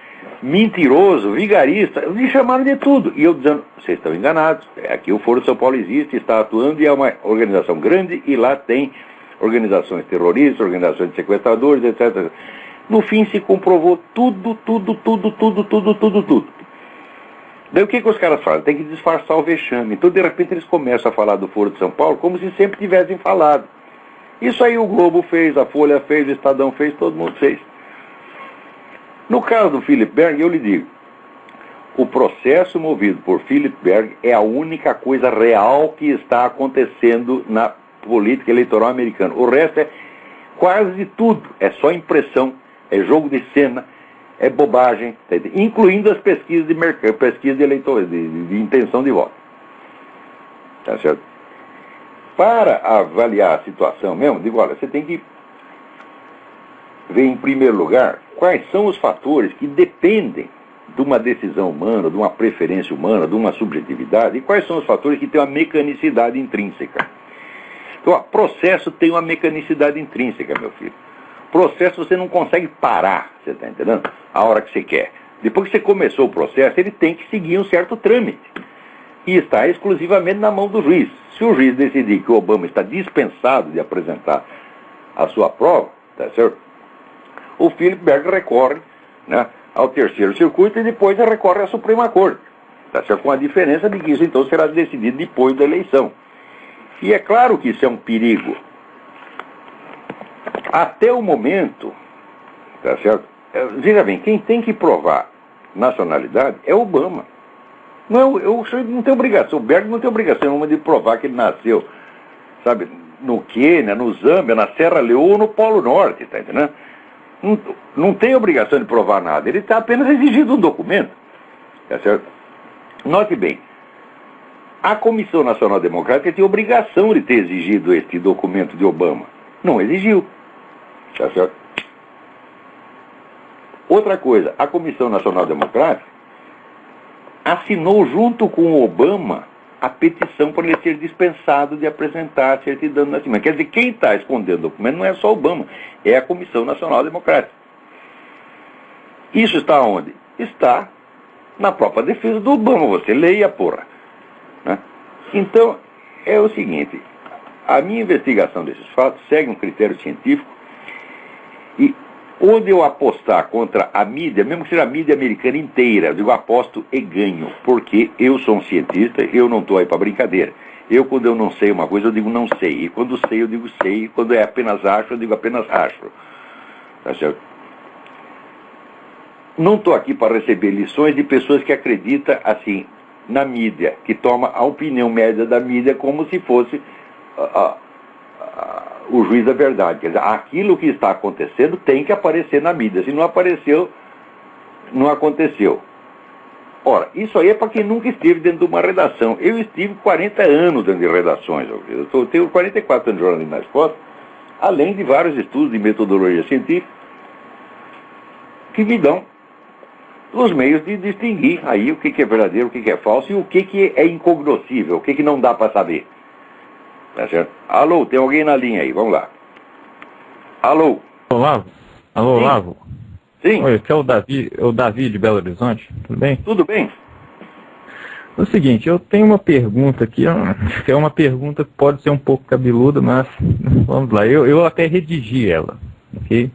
mentiroso, vigarista, me chamaram de tudo. E eu dizendo, vocês estão enganados, aqui o Foro de São Paulo existe, está atuando e é uma organização grande e lá tem organizações terroristas, organizações de sequestradores, etc. No fim se comprovou tudo. Daí o que os caras falam? Tem que disfarçar o vexame. Então de repente eles começam a falar do Foro de São Paulo como se sempre tivessem falado. Isso aí o Globo fez, a Folha fez, o Estadão fez, todo mundo fez. No caso do Philip Berg, eu lhe digo, o processo movido por Philip Berg é a única coisa real que está acontecendo na política eleitoral americana. O resto é quase tudo, é só impressão, é jogo de cena, é bobagem, incluindo as pesquisas de mercado, pesquisas de eleitores, de intenção de voto. Tá certo? Para avaliar a situação mesmo, digo, olha, você tem que ver, em primeiro lugar, quais são os fatores que dependem de uma decisão humana, de uma preferência humana, de uma subjetividade, e quais são os fatores que têm uma mecanicidade intrínseca. Então, o processo tem uma mecanicidade intrínseca, meu filho. Processo você não consegue parar, você está entendendo? A hora que você quer. Depois que você começou o processo, ele tem que seguir um certo trâmite. E está exclusivamente na mão do juiz. Se o juiz decidir que o Obama está dispensado de apresentar a sua prova, tá certo? O Philip Berger recorre, né, ao terceiro circuito e depois recorre à Suprema Corte. Tá certo? Com a diferença de que isso então será decidido depois da eleição. E é claro que isso é um perigo. Até o momento, tá certo? Veja bem, quem tem que provar nacionalidade é Obama. Não, eu não tenho obrigação, o Berger não tem obrigação nenhuma de provar que ele nasceu, sabe, no Quênia, no Zâmbia, na Serra Leoa ou no Polo Norte, tá entendendo? Não tem obrigação de provar nada, ele está apenas exigindo um documento, tá certo? Note bem, a Comissão Nacional Democrática tinha obrigação de ter exigido este documento de Obama. Não exigiu, tá certo? Outra coisa, a Comissão Nacional Democrática assinou junto com o Obama a petição para ele ser dispensado de apresentar a certidão de nascimento. Quer dizer, quem está escondendo o documento não é só o Obama, é a Comissão Nacional Democrática. Isso está onde? Está na própria defesa do Obama. Você leia, porra. Né? Então, é o seguinte, a minha investigação desses fatos segue um critério científico e onde eu apostar contra a mídia, mesmo que seja a mídia americana inteira, eu digo aposto e ganho, porque eu sou um cientista, eu não estou aí para brincadeira. Eu, quando eu não sei uma coisa, eu digo não sei. E quando sei, eu digo sei. E quando é apenas acho, eu digo apenas acho. Tá certo? Não estou aqui para receber lições de pessoas que acreditam, assim, na mídia, que toma a opinião média da mídia como se fosse o juiz da verdade. Quer dizer, aquilo que está acontecendo tem que aparecer na mídia. Se não apareceu, não aconteceu. Ora, isso aí é para quem nunca esteve dentro de uma redação. Eu estive 40 anos dentro de redações. Eu tenho 44 anos de jornalismo nas costas, além de vários estudos de metodologia científica que me dão os meios de distinguir aí o que é verdadeiro, o que é falso e o que é incognoscível, o que não dá para saber. Tá certo? Alô, tem alguém na linha aí, vamos lá. Alô? Olavo? Alô, Sim. Olavo? Sim. Oi, aqui é o Davi de Belo Horizonte, tudo bem? Tudo bem? É o seguinte, eu tenho uma pergunta aqui, que é uma pergunta que pode ser um pouco cabeluda, mas vamos lá, eu até redigi ela, ok?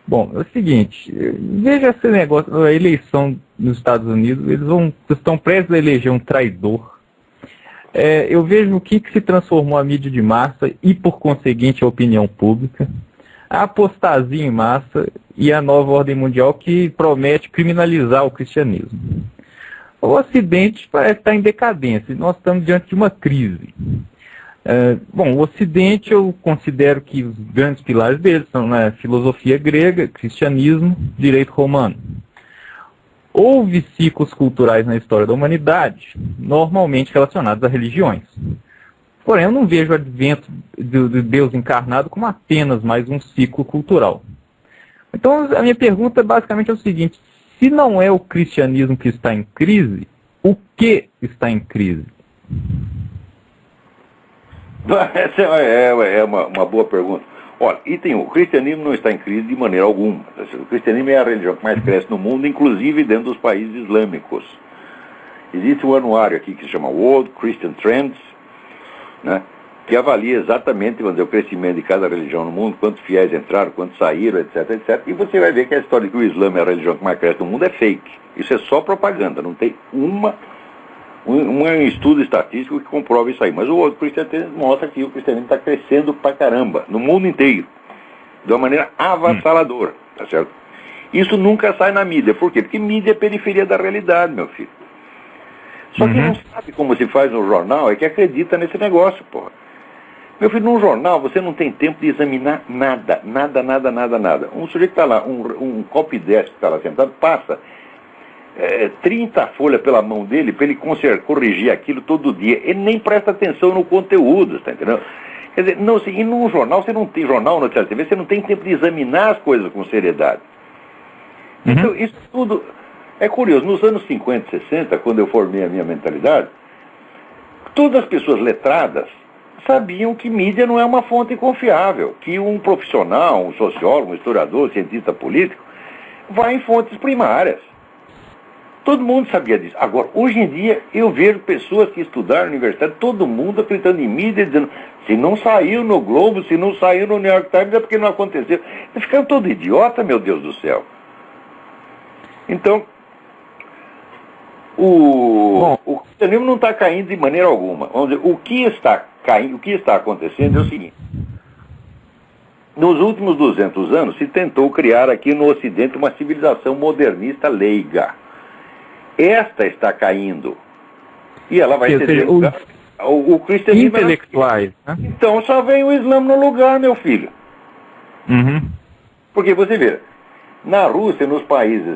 Bom, é o seguinte, veja esse negócio, a eleição nos Estados Unidos, eles estão prestes a eleger um traidor. Eu vejo o que se transformou a mídia de massa e, por conseguinte, a opinião pública, a apostasia em massa e a nova ordem mundial que promete criminalizar o cristianismo. O Ocidente parece estar em decadência e nós estamos diante de uma crise. Bom, o Ocidente eu considero que os grandes pilares dele são a filosofia grega, cristianismo, direito romano. Houve ciclos culturais na história da humanidade, normalmente relacionados a religiões. Porém, eu não vejo o advento do Deus encarnado como apenas mais um ciclo cultural. Então, a minha pergunta basicamente é o seguinte: se não é o cristianismo que está em crise, o que está em crise? Essa é uma boa pergunta. Olha, item 1, o cristianismo não está em crise de maneira alguma. O cristianismo é a religião que mais cresce no mundo, inclusive dentro dos países islâmicos. Existe um anuário aqui que se chama World Christian Trends, né, que avalia exatamente, vamos dizer, o crescimento de cada religião no mundo, quantos fiéis entraram, quantos saíram, etc, etc. E você vai ver que a história de que o Islã é a religião que mais cresce no mundo é fake. Isso é só propaganda, não tem um estudo estatístico que comprova isso aí. Mas o World Christian Trends mostra que o cristianismo está crescendo pra caramba, no mundo inteiro, de uma maneira avassaladora, tá certo? Isso nunca sai na mídia. Por quê? Porque mídia é periferia da realidade, meu filho. Só que não sabe como se faz no jornal, é que acredita nesse negócio, porra. Meu filho, num jornal você não tem tempo de examinar nada. Um sujeito que está lá, um copydesk que está lá sentado, passa 30 folhas pela mão dele para ele corrigir aquilo todo dia. Ele nem presta atenção no conteúdo, tá entendendo? Quer dizer, não, e num jornal, você não tem jornal, notícia TV, você não tem tempo de examinar as coisas com seriedade. Então, isso tudo é curioso. Nos anos 50 e 60, quando eu formei a minha mentalidade, todas as pessoas letradas sabiam que mídia não é uma fonte confiável, que um profissional, um sociólogo, um historiador, um cientista político, vai em fontes primárias. Todo mundo sabia disso. Agora, hoje em dia, eu vejo pessoas que estudaram na universidade, todo mundo acreditando em mídia, dizendo, se não saiu no Globo, se não saiu no New York Times, é porque não aconteceu. Eles ficaram todo idiota, meu Deus do céu. Então, o cristianismo não está caindo de maneira alguma. Vamos dizer, o que está acontecendo é o seguinte. Nos últimos 200 anos, se tentou criar aqui no Ocidente uma civilização modernista leiga. Esta está caindo. E ela vai ser... O cristianismo... Intelectuais, né? Então só vem o Islã no lugar, meu filho. Porque você vê, na Rússia, nos países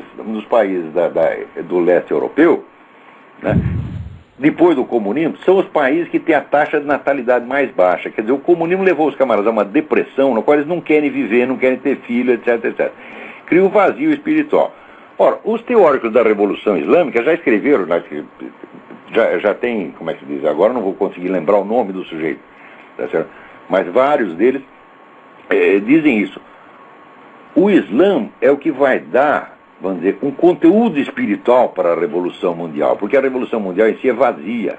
do leste europeu, né, depois do comunismo, são os países que têm a taxa de natalidade mais baixa. Quer dizer, o comunismo levou os camaradas a uma depressão, na qual eles não querem viver, não querem ter filho, etc, etc. Cria um vazio espiritual. Ora, os teóricos da Revolução Islâmica já escreveram, já tem, como é que se diz, agora não vou conseguir lembrar o nome do sujeito, tá certo? Mas vários deles dizem isso. O Islã é o que vai dar, vamos dizer, um conteúdo espiritual para a Revolução Mundial, porque a Revolução Mundial em si é vazia.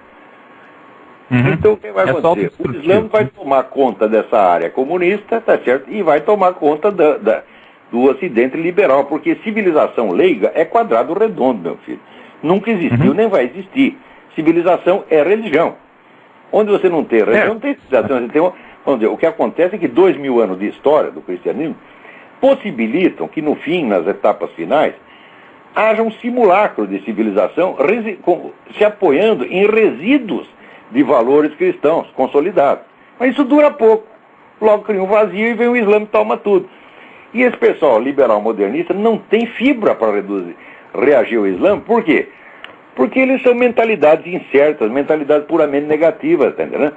Então o que vai acontecer? O Islã vai tomar conta dessa área comunista, tá certo? E vai tomar conta do Ocidente liberal, porque civilização leiga é quadrado redondo, meu filho. Nunca existiu, nem vai existir. Civilização é religião. Onde você não tem religião, não tem civilização. Você tem vamos dizer, o que acontece é que 2000 anos de história do cristianismo possibilitam que no fim, nas etapas finais, haja um simulacro de civilização se apoiando em resíduos de valores cristãos consolidados. Mas isso dura pouco. Logo cria um vazio e vem o Islã e toma tudo. E esse pessoal liberal modernista não tem fibra para reagir ao Islã. Por quê? Porque eles são mentalidades incertas, mentalidades puramente negativas, tá entendendo?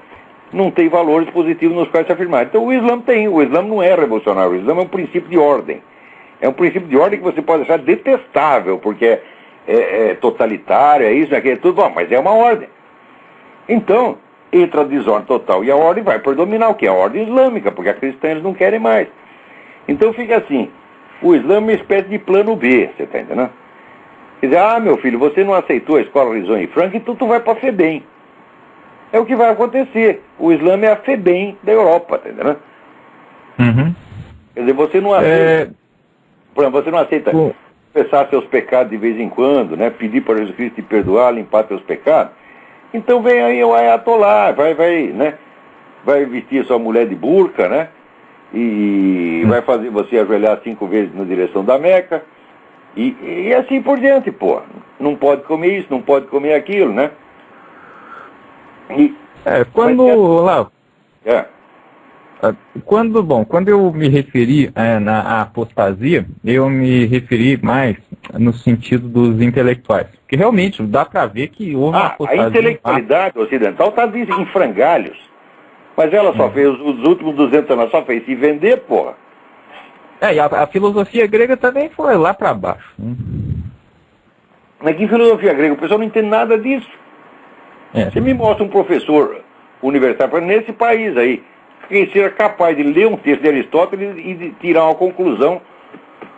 Não tem valores positivos nos quais se afirmar. Então o Islã tem. O Islã não é revolucionário. O Islã é um princípio de ordem. É um princípio de ordem que você pode achar detestável, porque é totalitário, é isso, é aquilo, é tudo bom, mas é uma ordem. Então, entre a desordem total e a ordem vai predominar o que? A ordem islâmica, porque a cristã eles não querem mais. Então fica assim, o Islã é uma espécie de plano B, você está entendendo? Quer dizer, meu filho, você não aceitou a escola Rizon e Frank, então tu vai para a FEBEM. É o que vai acontecer. O Islã é a FEBEM da Europa, tá entendendo? Quer dizer, você não aceita... Por exemplo, você não aceita confessar seus pecados de vez em quando, né? Pedir para Jesus Cristo te perdoar, limpar teus pecados. Então vem aí o Ayatollah, vai vestir sua mulher de burca, né? E vai fazer você ajoelhar 5 vezes na direção da Meca. E assim por diante, pô. Não pode comer isso, não pode comer aquilo, né? Quando eu me referi na apostasia, eu me referi mais no sentido dos intelectuais. Porque realmente dá para ver que houve uma apostasia. A intelectualidade ocidental está em frangalhos. Mas ela só fez, os últimos 200 anos, só fez se vender, porra. E a filosofia grega também foi lá para baixo. Mas que filosofia grega? O pessoal não entende nada disso. Você me mostra um professor universitário nesse país aí, que seja capaz de ler um texto de Aristóteles e de tirar uma conclusão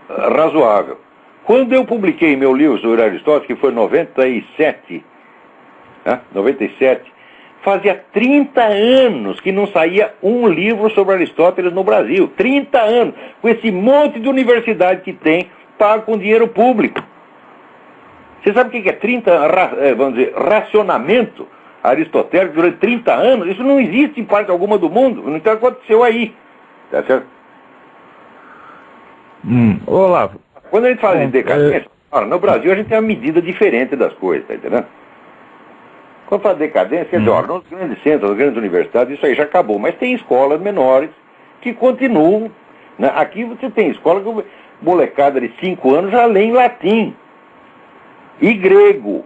razoável. Quando eu publiquei meu livro sobre Aristóteles, que foi em 97, fazia 30 anos que não saía um livro sobre Aristóteles no Brasil. 30 anos, com esse monte de universidade que tem, pago com dinheiro público. Você sabe o que é 30, vamos dizer, racionamento aristotélico durante 30 anos? Isso não existe em parte alguma do mundo. Então aconteceu aí. Tá certo? Olavo. Quando a gente fala de decadência, no Brasil a gente tem uma medida diferente das coisas, tá entendendo? Quando fala de decadência, quer dizer, nos grandes centros, nas grandes universidades, isso aí já acabou. Mas tem escolas menores que continuam. Né? Aqui você tem escola que molecada de 5 anos já lê em latim e grego.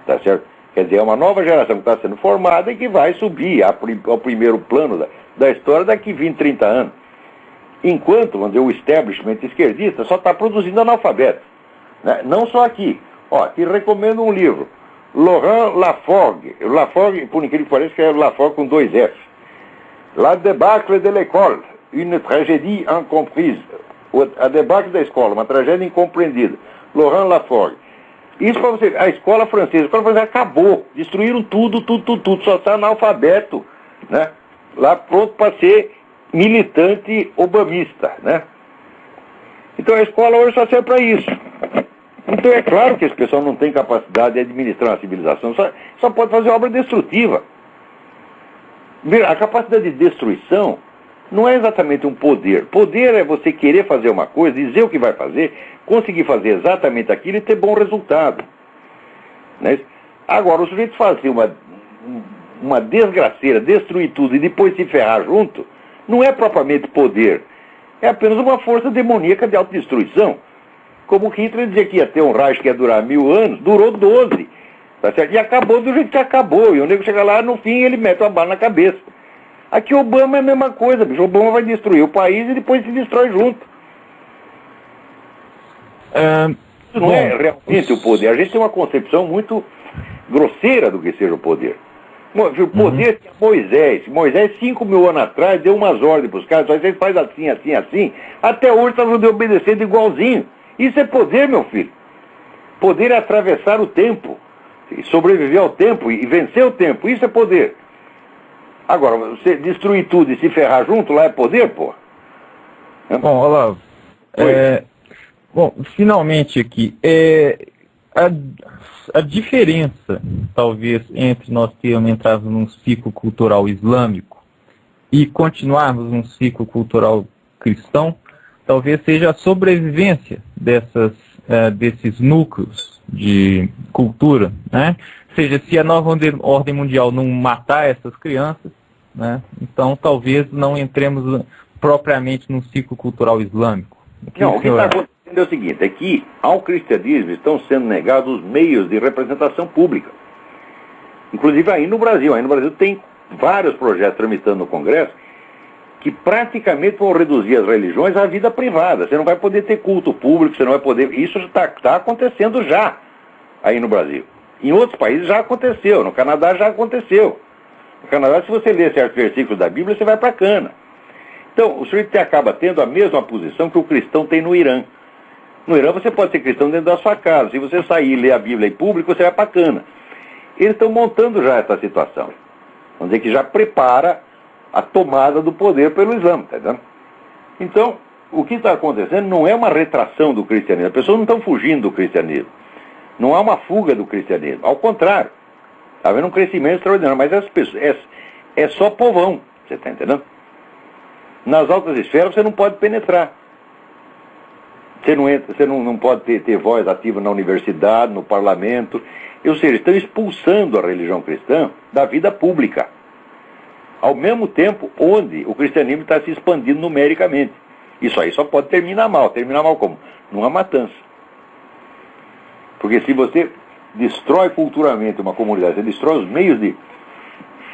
Tá certo? Quer dizer, é uma nova geração que está sendo formada e que vai subir ao primeiro plano da história daqui 20, 30 anos. Enquanto, vamos dizer, o establishment esquerdista só está produzindo analfabetos. Né? Não só aqui. Ó, te recomendo um livro. Laurent Laforgue. Laforgue, por incrível que pareça, que é Laforgue com 2 F. La débâcle de l'école. Une tragédie incomprise. A debacle da escola, uma tragédia incompreendida. Laurent Laforgue. Isso para você, a escola francesa acabou, destruíram tudo, só está analfabeto, né? Lá pronto para ser militante obamista, né? Então a escola hoje só serve para isso. Então é claro que esse pessoal não tem capacidade de administrar uma civilização, só pode fazer obra destrutiva. A capacidade de destruição não é exatamente um poder. Poder é você querer fazer uma coisa, dizer o que vai fazer, conseguir fazer exatamente aquilo e ter bom resultado. Né? Agora, o sujeito fazer uma desgraceira, destruir tudo e depois se ferrar junto, não é propriamente poder. É apenas uma força demoníaca de autodestruição. Como Hitler dizia que ia ter um Reich que ia durar 1000 anos, durou 12. Tá certo? E acabou do jeito que acabou. E o nego chega lá, no fim, ele mete uma bala na cabeça. Aqui Obama é a mesma coisa, bicho. Obama vai destruir o país e depois se destrói junto. Isso não é realmente o poder. A gente tem uma concepção muito grosseira do que seja o poder. O poder tinha Moisés. Moisés, 5.000 anos atrás, deu umas ordens para os caras. Vocês fazem assim, assim, assim. Até hoje está obedecendo igualzinho. Isso é poder, meu filho. Poder é atravessar o tempo. Sobreviver ao tempo e vencer o tempo. Isso é poder. Agora, você destruir tudo e se ferrar junto, lá é poder, pô? Bom, Olavo, bom, finalmente aqui, a diferença, talvez, entre nós entrarmos num ciclo cultural islâmico e continuarmos num ciclo cultural cristão, talvez seja a sobrevivência desses núcleos de cultura, né? Ou seja, se a nova ordem mundial não matar essas crianças, né, então talvez não entremos propriamente num ciclo cultural islâmico. O que está acontecendo é o seguinte, é que ao cristianismo estão sendo negados os meios de representação pública. Inclusive aí no Brasil. Aí no Brasil tem vários projetos tramitando no Congresso que praticamente vão reduzir as religiões à vida privada. Você não vai poder ter culto público, você não vai poder... Isso está acontecendo já aí no Brasil. Em outros países já aconteceu, no Canadá já aconteceu. No Canadá, se você ler certos versículos da Bíblia, você vai para a cana. Então, o sujeito acaba tendo a mesma posição que o cristão tem no Irã. No Irã você pode ser cristão dentro da sua casa. Se você sair e ler a Bíblia em público, você vai para a cana. Eles estão montando já essa situação. Vamos dizer que já prepara a tomada do poder pelo Islã, tá entendendo? Então, o que está acontecendo não é uma retração do cristianismo. As pessoas não estão fugindo do cristianismo. Não há uma fuga do cristianismo. Ao contrário. Está havendo um crescimento extraordinário. Mas as pessoas, é só povão. Você está entendendo? Nas altas esferas você não pode penetrar. Você não pode ter voz ativa na universidade, no parlamento. Ou seja, estão expulsando a religião cristã da vida pública. Ao mesmo tempo onde o cristianismo está se expandindo numericamente. Isso aí só pode terminar mal. Terminar mal como? Numa matança. Porque se você destrói culturalmente uma comunidade, você destrói os meios de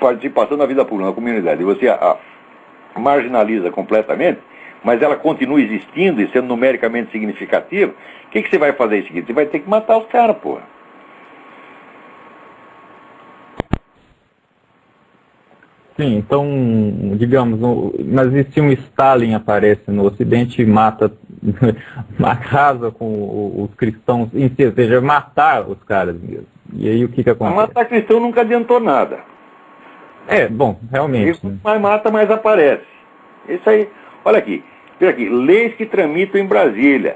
participação na vida pública, na comunidade, e você a marginaliza completamente, mas ela continua existindo e sendo numericamente significativa, o que você vai fazer? Você vai ter que matar os caras, porra. Sim, então, digamos, mas e se um Stalin aparece no Ocidente e mata, arrasa com os cristãos, ou seja, matar os caras mesmo? E aí o que acontece? Matar cristão nunca adiantou nada. Bom, realmente. Mais mata, mais aparece. Isso aí, olha aqui, leis que tramitam em Brasília.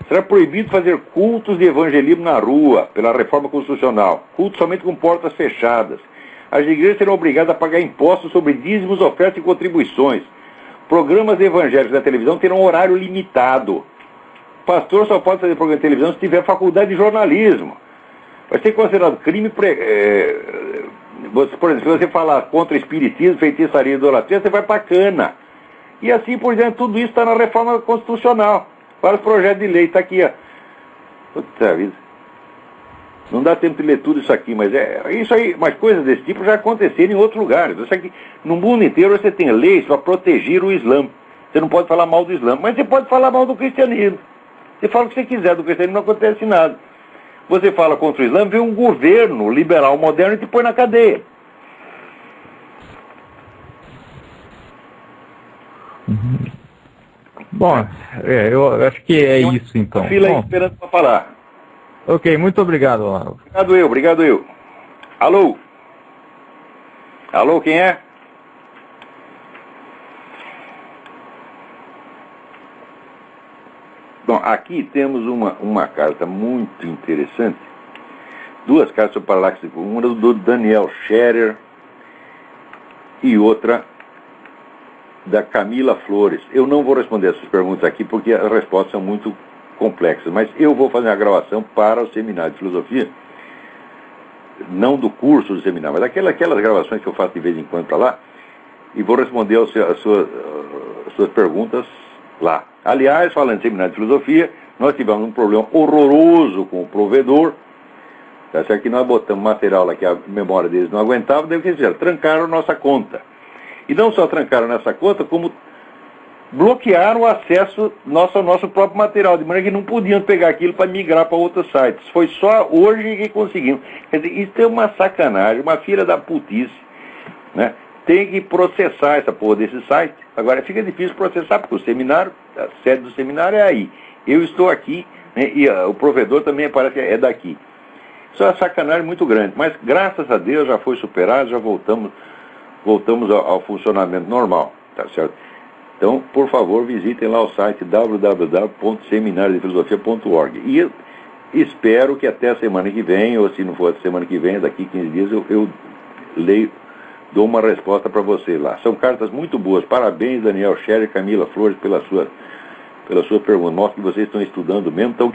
Será proibido fazer cultos de evangelismo na rua, pela reforma constitucional. Cultos somente com portas fechadas. As igrejas serão obrigadas a pagar impostos sobre dízimos, ofertas e contribuições. Programas evangélicos da televisão terão horário limitado. O pastor só pode fazer programa de televisão se tiver faculdade de jornalismo. Vai ser considerado crime... Por exemplo, se você falar contra espiritismo, feitiçaria e idolatria, você vai para a cana. E assim por diante, tudo isso está na reforma constitucional. Vários projetos de lei, está aqui, ó. Puta vida. Não dá tempo de ler tudo isso aqui, mas isso aí, mas coisas desse tipo já aconteceram em outros lugares. Isso aqui, no mundo inteiro você tem leis para proteger o Islã. Você não pode falar mal do Islã, mas você pode falar mal do cristianismo. Você fala o que você quiser do cristianismo, não acontece nada. Você fala contra o Islã, vem um governo liberal moderno e te põe na cadeia. Bom, eu acho que é isso então. Fila aí Bom, esperando para falar. ok, muito obrigado, Olavo. Obrigado eu. Alô? Alô, quem é? Bom, aqui temos uma carta muito interessante. Duas cartas sobre paralaxe, uma do Daniel Scherer e outra da Camila Flores. Eu não vou responder essas perguntas aqui porque as respostas são muito complexas, mas eu vou fazer uma gravação para o seminário de filosofia, não do curso do seminário, mas aquelas gravações que eu faço de vez em quando para lá, e vou responder as suas perguntas lá. Aliás, falando de seminário de filosofia, nós tivemos um problema horroroso com o provedor, tá certo? Que nós botamos material lá que a memória deles não aguentava, daí o que eles fizeram? Trancaram nossa conta. E não só trancaram nossa conta, como bloquearam o acesso ao nosso próprio material, de maneira que não podiam pegar aquilo para migrar para outros sites. Foi só hoje que conseguimos. Quer dizer, isso é uma sacanagem, uma filha da putice, né? Tem que processar essa porra desse site. Agora fica difícil processar, porque o seminário, a sede do seminário é aí. Eu estou aqui, né, e o provedor também parece que é daqui. Isso é uma sacanagem muito grande, mas graças a Deus já foi superado, já voltamos ao funcionamento normal, tá certo? Então, por favor, visitem lá o site www.seminariodefilosofia.org. E eu espero que até a semana que vem, ou se não for a semana que vem, daqui 15 dias, eu dou uma resposta para você lá. São cartas muito boas. Parabéns, Daniel Scherer e Camila Flores, pela sua pergunta. Mostra que vocês estão estudando mesmo, estão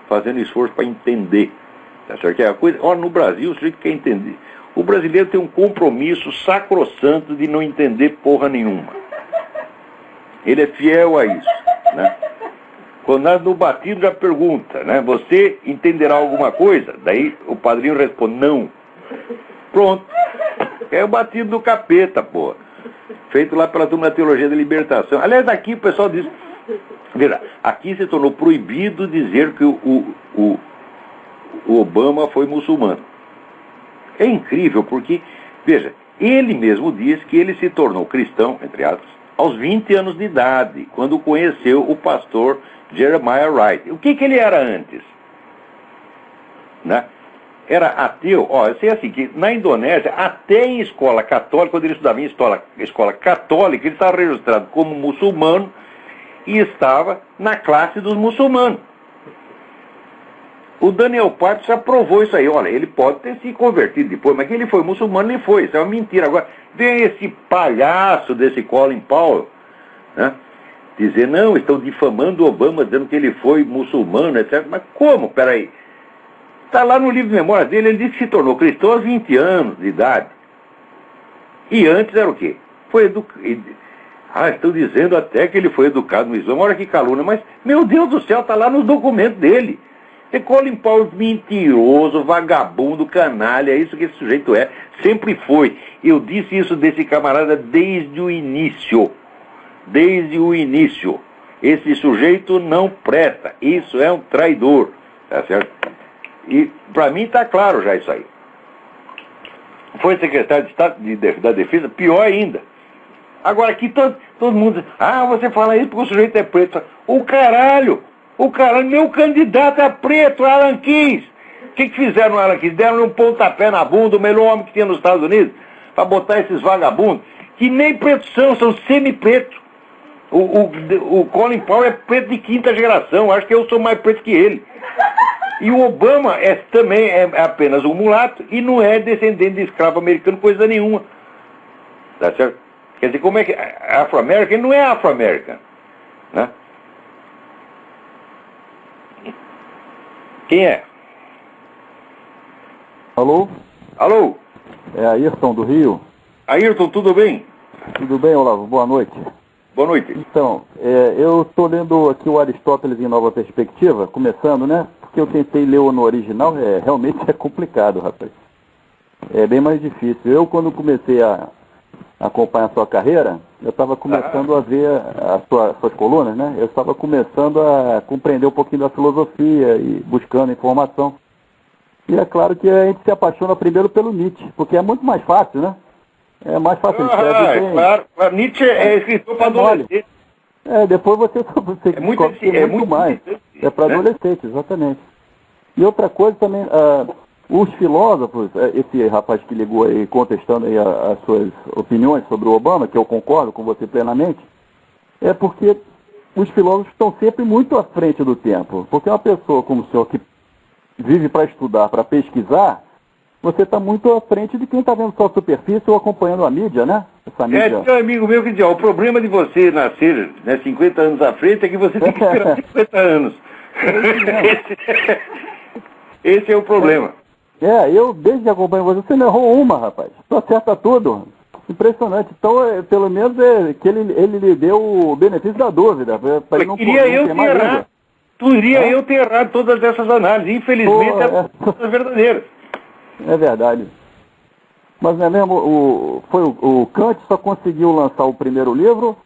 fazendo esforço para entender. Tá certo? É a coisa, no Brasil, o sujeito quer entender. O brasileiro tem um compromisso sacrossanto de não entender porra nenhuma. Ele é fiel a isso, né? Quando nós no batido já pergunta, né? Você entenderá alguma coisa? Daí o padrinho responde, não. Pronto. É o batido do capeta, porra. Feito lá pela turma da Teologia da Libertação. Aliás, aqui o pessoal diz... Veja, aqui se tornou proibido dizer que o Obama foi muçulmano. É incrível porque, veja, ele mesmo diz que ele se tornou cristão, entre aspas, aos 20 anos de idade, quando conheceu o pastor Jeremiah Wright. O que ele era antes? Né? Era ateu. Eu sei assim, que na Indonésia, até em escola católica, quando ele estudava em escola católica, ele estava registrado como muçulmano e estava na classe dos muçulmanos. O Daniel Parks já provou isso aí. Olha, ele pode ter se convertido depois, mas que ele foi muçulmano, ele foi. Isso é uma mentira. Agora, vem esse palhaço desse Colin Powell, né, dizer, não, estão difamando o Obama, dizendo que ele foi muçulmano, etc. Mas como? Peraí. Está lá no livro de memórias dele, ele disse que se tornou cristão aos 20 anos de idade. E antes era o quê? Foi educado. Estão dizendo até que ele foi educado no Islã. Olha que calúnia, mas, meu Deus do céu, está lá nos documentos dele. É Colin Powell mentiroso, vagabundo, canalha, é isso que esse sujeito é. Sempre foi. Eu disse isso desse camarada desde o início. Desde o início. Esse sujeito não presta. Isso é um traidor. Tá certo? E para mim está claro já isso aí. Foi secretário de Estado da Defesa, pior ainda. Agora aqui todo mundo diz, você fala isso porque o sujeito é preto. O caralho, meu candidato é preto, Alan Keyes. O que fizeram no Alan Keyes? Deram um pontapé na bunda, o melhor homem que tinha nos Estados Unidos, para botar esses vagabundos, que nem pretos são semi-pretos. O Colin Powell é preto de quinta geração, acho que eu sou mais preto que ele. E o Obama também é apenas um mulato e não é descendente de escravo americano, coisa nenhuma. Tá certo? Quer dizer, como é que... Afro-American não é Afro-American, né? Quem é? Alô? Alô? É Ayrton do Rio. Ayrton, tudo bem? Tudo bem, Olavo? Boa noite. Boa noite. Então, eu estou lendo aqui o Aristóteles em Nova Perspectiva, começando, né? Porque que eu tentei ler no original, realmente é complicado, rapaz. É bem mais difícil. Eu, quando comecei a acompanhar a sua carreira, eu estava começando a ver as suas colunas, né? Eu estava começando a compreender um pouquinho da filosofia e buscando informação. E é claro que a gente se apaixona primeiro pelo Nietzsche, porque é muito mais fácil, né? É mais fácil de escrever. Claro. Nietzsche é escritor para adolescente. Depois você descobre muito mais. É para adolescente, exatamente. E outra coisa também, os filósofos, esse rapaz que ligou aí contestando aí as suas opiniões sobre o Obama, que eu concordo com você plenamente, é porque os filósofos estão sempre muito à frente do tempo. Porque uma pessoa como o senhor que vive para estudar, para pesquisar, você está muito à frente de quem está vendo só a superfície ou acompanhando a mídia, né? Essa mídia. Tem um amigo meu que diz, o problema de você nascer 50 anos à frente é que você tem que esperar 50 anos. Esse é o problema. Eu desde que acompanho você não errou uma, rapaz. Só acerta tudo. Impressionante. Então, pelo menos que ele lhe deu o benefício da dúvida. Para ele não eu ter errado. Eu ter errado todas essas análises. Infelizmente, todas verdadeiras. É verdade. Mas não é mesmo, o Kant só conseguiu lançar o primeiro livro,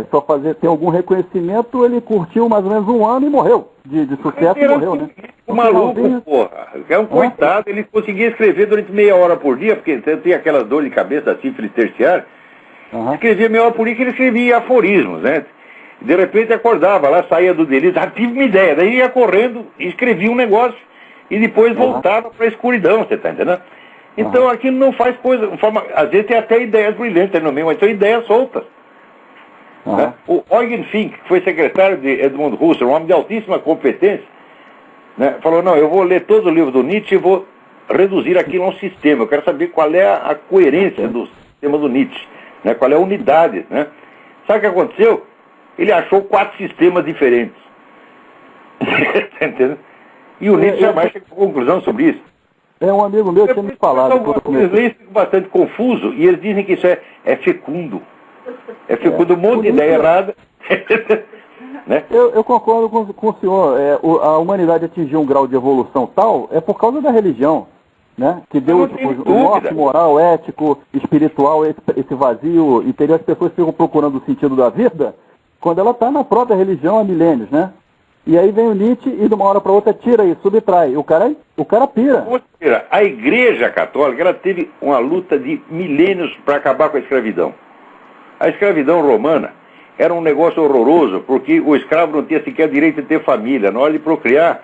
só ter algum reconhecimento, ele curtiu mais ou menos um ano e morreu. De sucesso e morreu, né? O maluco, porra. É um coitado, ele conseguia escrever durante meia hora por dia, porque tinha aquelas dores de cabeça da sífilis terciária. Escrevia meia hora por dia que ele escrevia aforismos, né? De repente acordava lá, saía do delírio, tive uma ideia, daí ia correndo, escrevia um negócio e depois voltava para a escuridão, você tá entendendo? Então aquilo não faz coisa, às vezes tem até ideias brilhantes no meio, mas são ideias soltas. Né? O Eugen Fink, que foi secretário de Edmund Husserl, um homem de altíssima competência, né, falou, não, eu vou ler todo o livro do Nietzsche e vou reduzir aquilo a um sistema. Eu quero saber qual é a coerência do sistema do Nietzsche, né, qual é a unidade. Né? Sabe o que aconteceu? Ele achou 4 sistemas diferentes. Tá entendendo? E o Nietzsche jamais chegou a conclusão sobre isso. Um amigo meu tinha me falado. Eles leem isso bastante confuso e eles dizem que isso é fecundo. É fecundo, um monte de ideia errada. Né? Eu concordo com o senhor. A humanidade atingiu um grau de evolução tal, é por causa da religião, né? Que deu o norte moral, ético, espiritual, esse vazio interior. As pessoas ficam procurando o sentido da vida quando ela está na própria religião há milênios, né? E aí vem o Nietzsche e de uma hora para outra tira isso, subtrai. O cara pira. A Igreja Católica ela teve uma luta de milênios para acabar com a escravidão. A escravidão romana era um negócio horroroso, porque o escravo não tinha sequer direito de ter família. Na hora de procriar,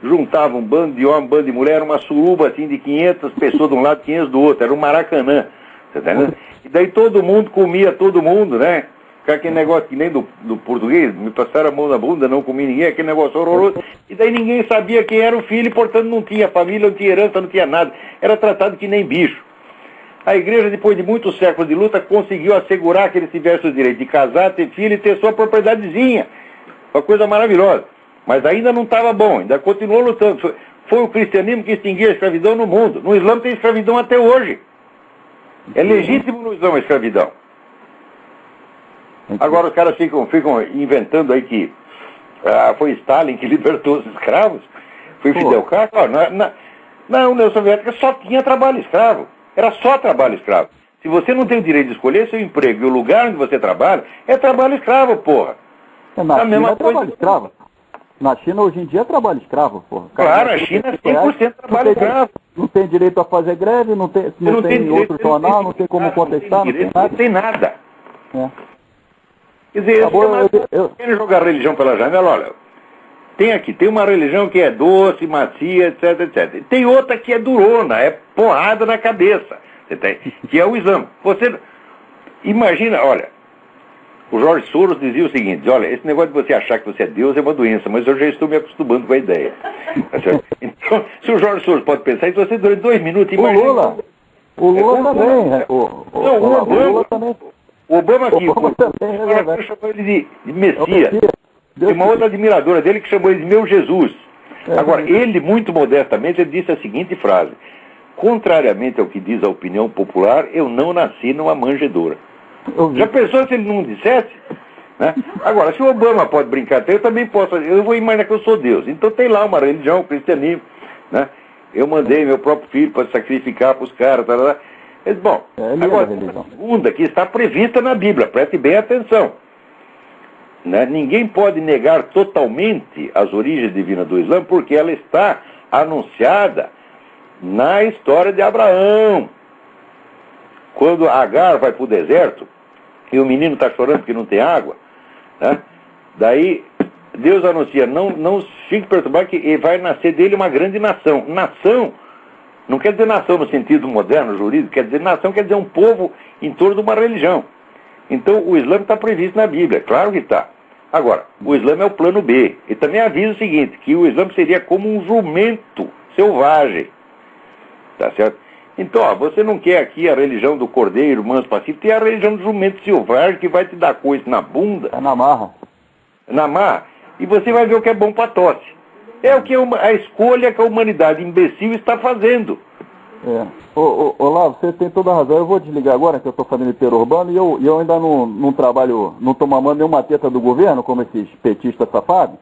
juntava um bando de homem, um bando de mulher, era uma suruba assim de 500 pessoas de um lado, 500 do outro. Era um Maracanã. Tá entendendo? E daí todo mundo comia todo mundo, né? Aquele negócio que nem do português, me passaram a mão na bunda, não comi ninguém, aquele negócio horroroso. E daí ninguém sabia quem era o filho, e portanto não tinha família, não tinha herança, não tinha nada. Era tratado que nem bicho. A igreja, depois de muitos séculos de luta, conseguiu assegurar que eles tivessem o direito de casar, ter filho e ter sua propriedadezinha. Uma coisa maravilhosa. Mas ainda não estava bom, ainda continuou lutando. Foi o cristianismo que extinguiu a escravidão no mundo. No Islã tem escravidão até hoje. É legítimo no Islã a escravidão. Agora os caras ficam inventando aí que foi Stalin que libertou os escravos, foi Fidel Castro. Na União Soviética só tinha trabalho escravo, era só trabalho escravo. Se você não tem o direito de escolher seu emprego e o lugar onde você trabalha, é trabalho escravo, porra. Na China é trabalho escravo. Na China hoje em dia é trabalho escravo, porra. Claro, a China é 100% trabalho escravo. Não tem direito a fazer greve, não tem outro jornal, não tem como contestar, não tem nada. Quer dizer, eu quero jogar a religião pela janela, olha, tem uma religião que é doce, macia, etc, etc. Tem outra que é durona, é porrada na cabeça, que é o Islã. Você imagina, olha, o George Soros dizia o seguinte, olha, esse negócio de você achar que você é Deus é uma doença, mas eu já estou me acostumando com a ideia. Então, se o George Soros pode pensar, então você durante 2 minutos imagina... O Lula também. O Lula também. O Obama aqui, chamou ele de Messias. Tem uma outra admiradora dele que chamou ele de meu Jesus. Agora, ele, muito modestamente, ele disse a seguinte frase: contrariamente ao que diz a opinião popular, eu não nasci numa manjedoura. Já pensou se ele não dissesse? Né? Agora, se o Obama pode brincar, eu também posso. Eu vou imaginar que eu sou Deus. Então tem lá uma religião, o cristianismo. Né? Eu mandei meu próprio filho para sacrificar para os caras. Bom, agora, a segunda que está prevista na Bíblia, preste bem atenção. Né? Ninguém pode negar totalmente as origens divinas do Islã, porque ela está anunciada na história de Abraão. Quando Agar vai para o deserto e o menino está chorando porque não tem água, né? Daí Deus anuncia, não fique perturbado que vai nascer dele uma grande nação. Nação não quer dizer nação no sentido moderno, jurídico, quer dizer nação, quer dizer um povo em torno de uma religião. Então o Islã está previsto na Bíblia, claro que está. Agora, o Islã é o plano B. E também avisa o seguinte, que o Islã seria como um jumento selvagem. Tá certo? Então, ó, você não quer aqui a religião do cordeiro, manso, pacífico, tem a religião do jumento selvagem que vai te dar coisa na bunda. É na marra. Na marra. E você vai ver o que é bom para tosse. É o que a escolha que a humanidade imbecil está fazendo. Olavo, você tem toda a razão. Eu vou desligar agora, que eu estou fazendo interurbano, e eu ainda não trabalho, não estou mamando nenhuma teta do governo, como esses petistas safados.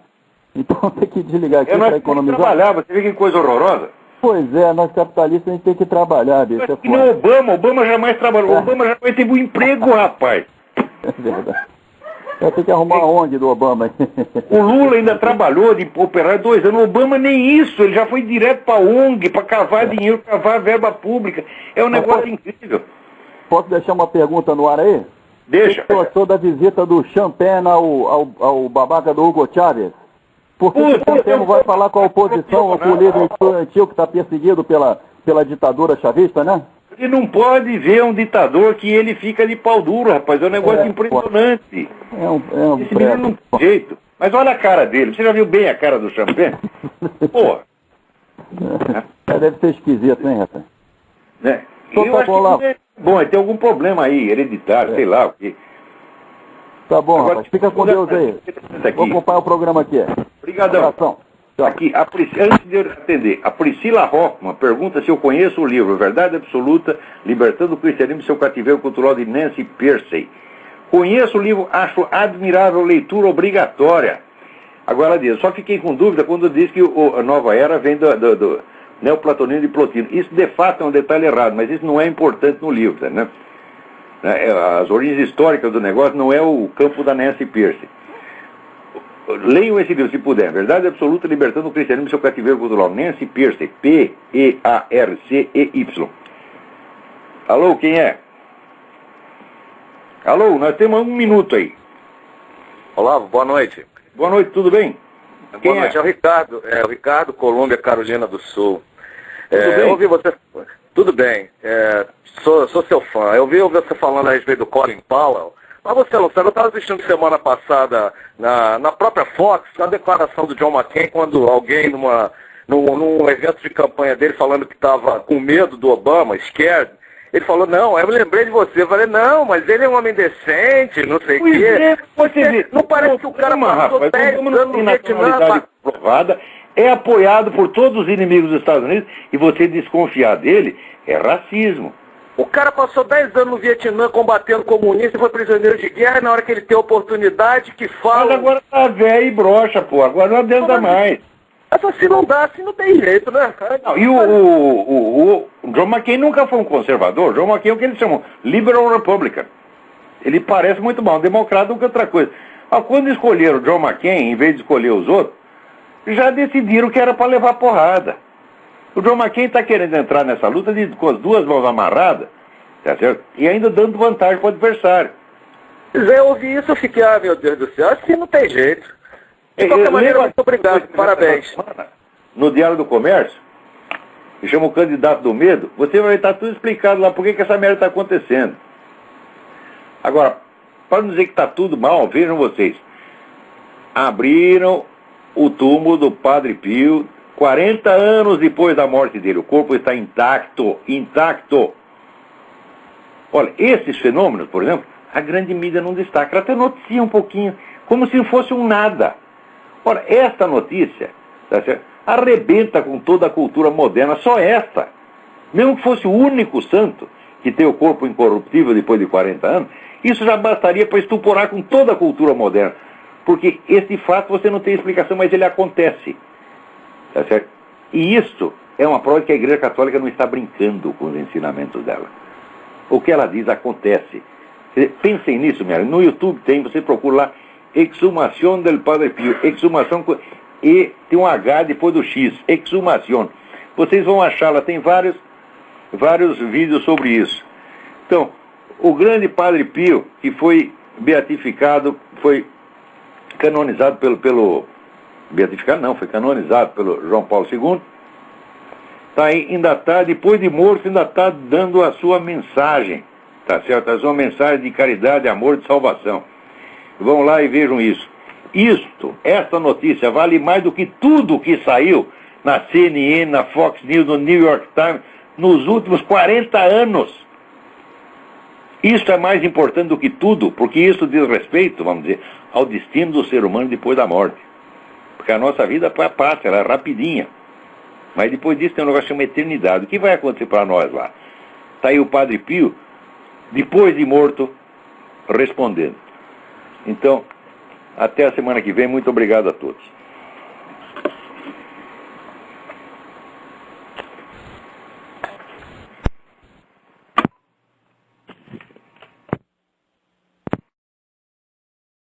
Então tem que desligar aqui para economizar. Trabalhar, você vê que coisa horrorosa. Pois é, nós capitalistas a gente tem que trabalhar, bicho. É que nem Obama jamais trabalhou. Obama jamais teve um emprego, rapaz. É verdade. Vai ter que arrumar a ONG do Obama. O Lula ainda trabalhou de operar 2 anos. O Obama nem isso, ele já foi direto para a ONG, para cavar dinheiro, cavar verba pública. É um negócio incrível. Posso deixar uma pergunta no ar aí? Deixa. O que gostou da visita do Champagne ao babaca do Hugo Chávez? Por que o Champagne não vai falar com a oposição, ou com o líder estudantil que está perseguido pela ditadura chavista, né? Ele não pode ver um ditador que ele fica de pau duro, rapaz. É um negócio impressionante. Esse menino não tem jeito. Mas olha a cara dele. Você já viu bem a cara do Champagne? Porra. Deve ser esquisito, hein, rapaz? Né? Eu acho que bom, tem algum problema aí, hereditário, sei lá o quê. Tá bom, agora, rapaz. Fica com Deus aí. Vou acompanhar o programa aqui. Obrigadão. Aqui, antes de eu atender, a Priscila Hoffman pergunta se eu conheço o livro Verdade Absoluta, Libertando o Cristianismo e seu Cativeiro Cultural, de Nancy Pearcey. Conheço o livro, acho admirável, leitura obrigatória. Agora ela diz, só fiquei com dúvida quando diz que a nova era vem do neoplatonismo de Plotino. Isso de fato é um detalhe errado, mas isso não é importante no livro, né? As origens históricas do negócio não é o campo da Nancy Pearcey. Leiam esse livro, se puder. Verdade Absoluta, Libertando o Cristianismo e seu Cativeiro Cultural. Nancy Pearcey, P-E-A-R-C-E-Y. Alô, quem é? Alô, nós temos 1 minuto aí. Olá, boa noite. Boa noite, tudo bem? Boa noite, é o Ricardo. É o Ricardo, Colômbia, Carolina do Sul. Tudo bem? Eu ouvi você... Tudo bem. Sou seu fã. Eu ouvi você falando a respeito do Colin Powell. Mas você, Luciano, eu estava assistindo semana passada na própria Fox, a declaração do John McCain, quando alguém num evento de campanha dele falando que estava com medo do Obama, scared, ele falou, não, eu me lembrei de você. Eu falei, não, mas ele é um homem decente, não sei o quê. Não parece que o cara passou 10 anos no Vietnã. Provada, é apoiado por todos os inimigos dos Estados Unidos, e você desconfiar dele é racismo. O cara passou 10 anos no Vietnã combatendo comunista e foi prisioneiro de guerra, e na hora que ele tem oportunidade, que fala... Mas agora tá velho e broxa, pô. Agora não adianta mais. Mas assim não dá, assim não tem jeito, né? Não, e o John McCain nunca foi um conservador. John McCain é o que eles chamam liberal republican. Ele parece muito mal um democrata do que outra coisa. Quando escolheram o John McCain, em vez de escolher os outros, já decidiram que era para levar porrada. O John McCain está querendo entrar nessa luta com as 2 mãos amarradas, tá certo? E ainda dando vantagem para o adversário. Eu ouvi isso, eu fiquei, meu Deus do céu, assim não tem jeito. De qualquer maneira, muito obrigado, parabéns. No Diário do Comércio, que chama o Candidato do Medo, você vai estar tudo explicado lá por que essa merda está acontecendo. Agora, para não dizer que está tudo mal, vejam vocês. Abriram o túmulo do Padre Pio 40 anos depois da morte dele. O corpo está intacto. Olha, esses fenômenos, por exemplo, a grande mídia não destaca. Ela até noticia um pouquinho, como se fosse um nada. Ora, esta notícia, tá certo? Arrebenta com toda a cultura moderna, só esta. Mesmo que fosse o único santo que tem o corpo incorruptível depois de 40 anos, Isso já bastaria para estuporar com toda a cultura moderna. Porque esse fato você não tem explicação, mas ele acontece. Tá certo? E isso é uma prova de que a Igreja Católica não está brincando com os ensinamentos dela. O que ela diz acontece. Pensem nisso, minha. No YouTube tem, você procura lá, Exhumação del Padre Pio. Exhumação, e tem um H depois do X. Exhumação. Vocês vão achar, lá tem vários vídeos sobre isso. Então, o grande Padre Pio, que foi beatificado, foi canonizado foi canonizado pelo João Paulo II, ainda está, depois de morto, ainda está dando a sua mensagem, tá certo? A sua mensagem de caridade, amor, de salvação. Vão lá e vejam isso. Esta notícia vale mais do que tudo que saiu na CNN, na Fox News, no New York Times, nos últimos 40 anos. Isso é mais importante do que tudo, porque isso diz respeito, vamos dizer, ao destino do ser humano depois da morte. Porque a nossa vida passa, ela é rapidinha. Mas depois disso tem um negócio chamado eternidade. O que vai acontecer para nós lá? Está aí o Padre Pio, depois de morto, respondendo. Então, até a semana que vem. Muito obrigado a todos.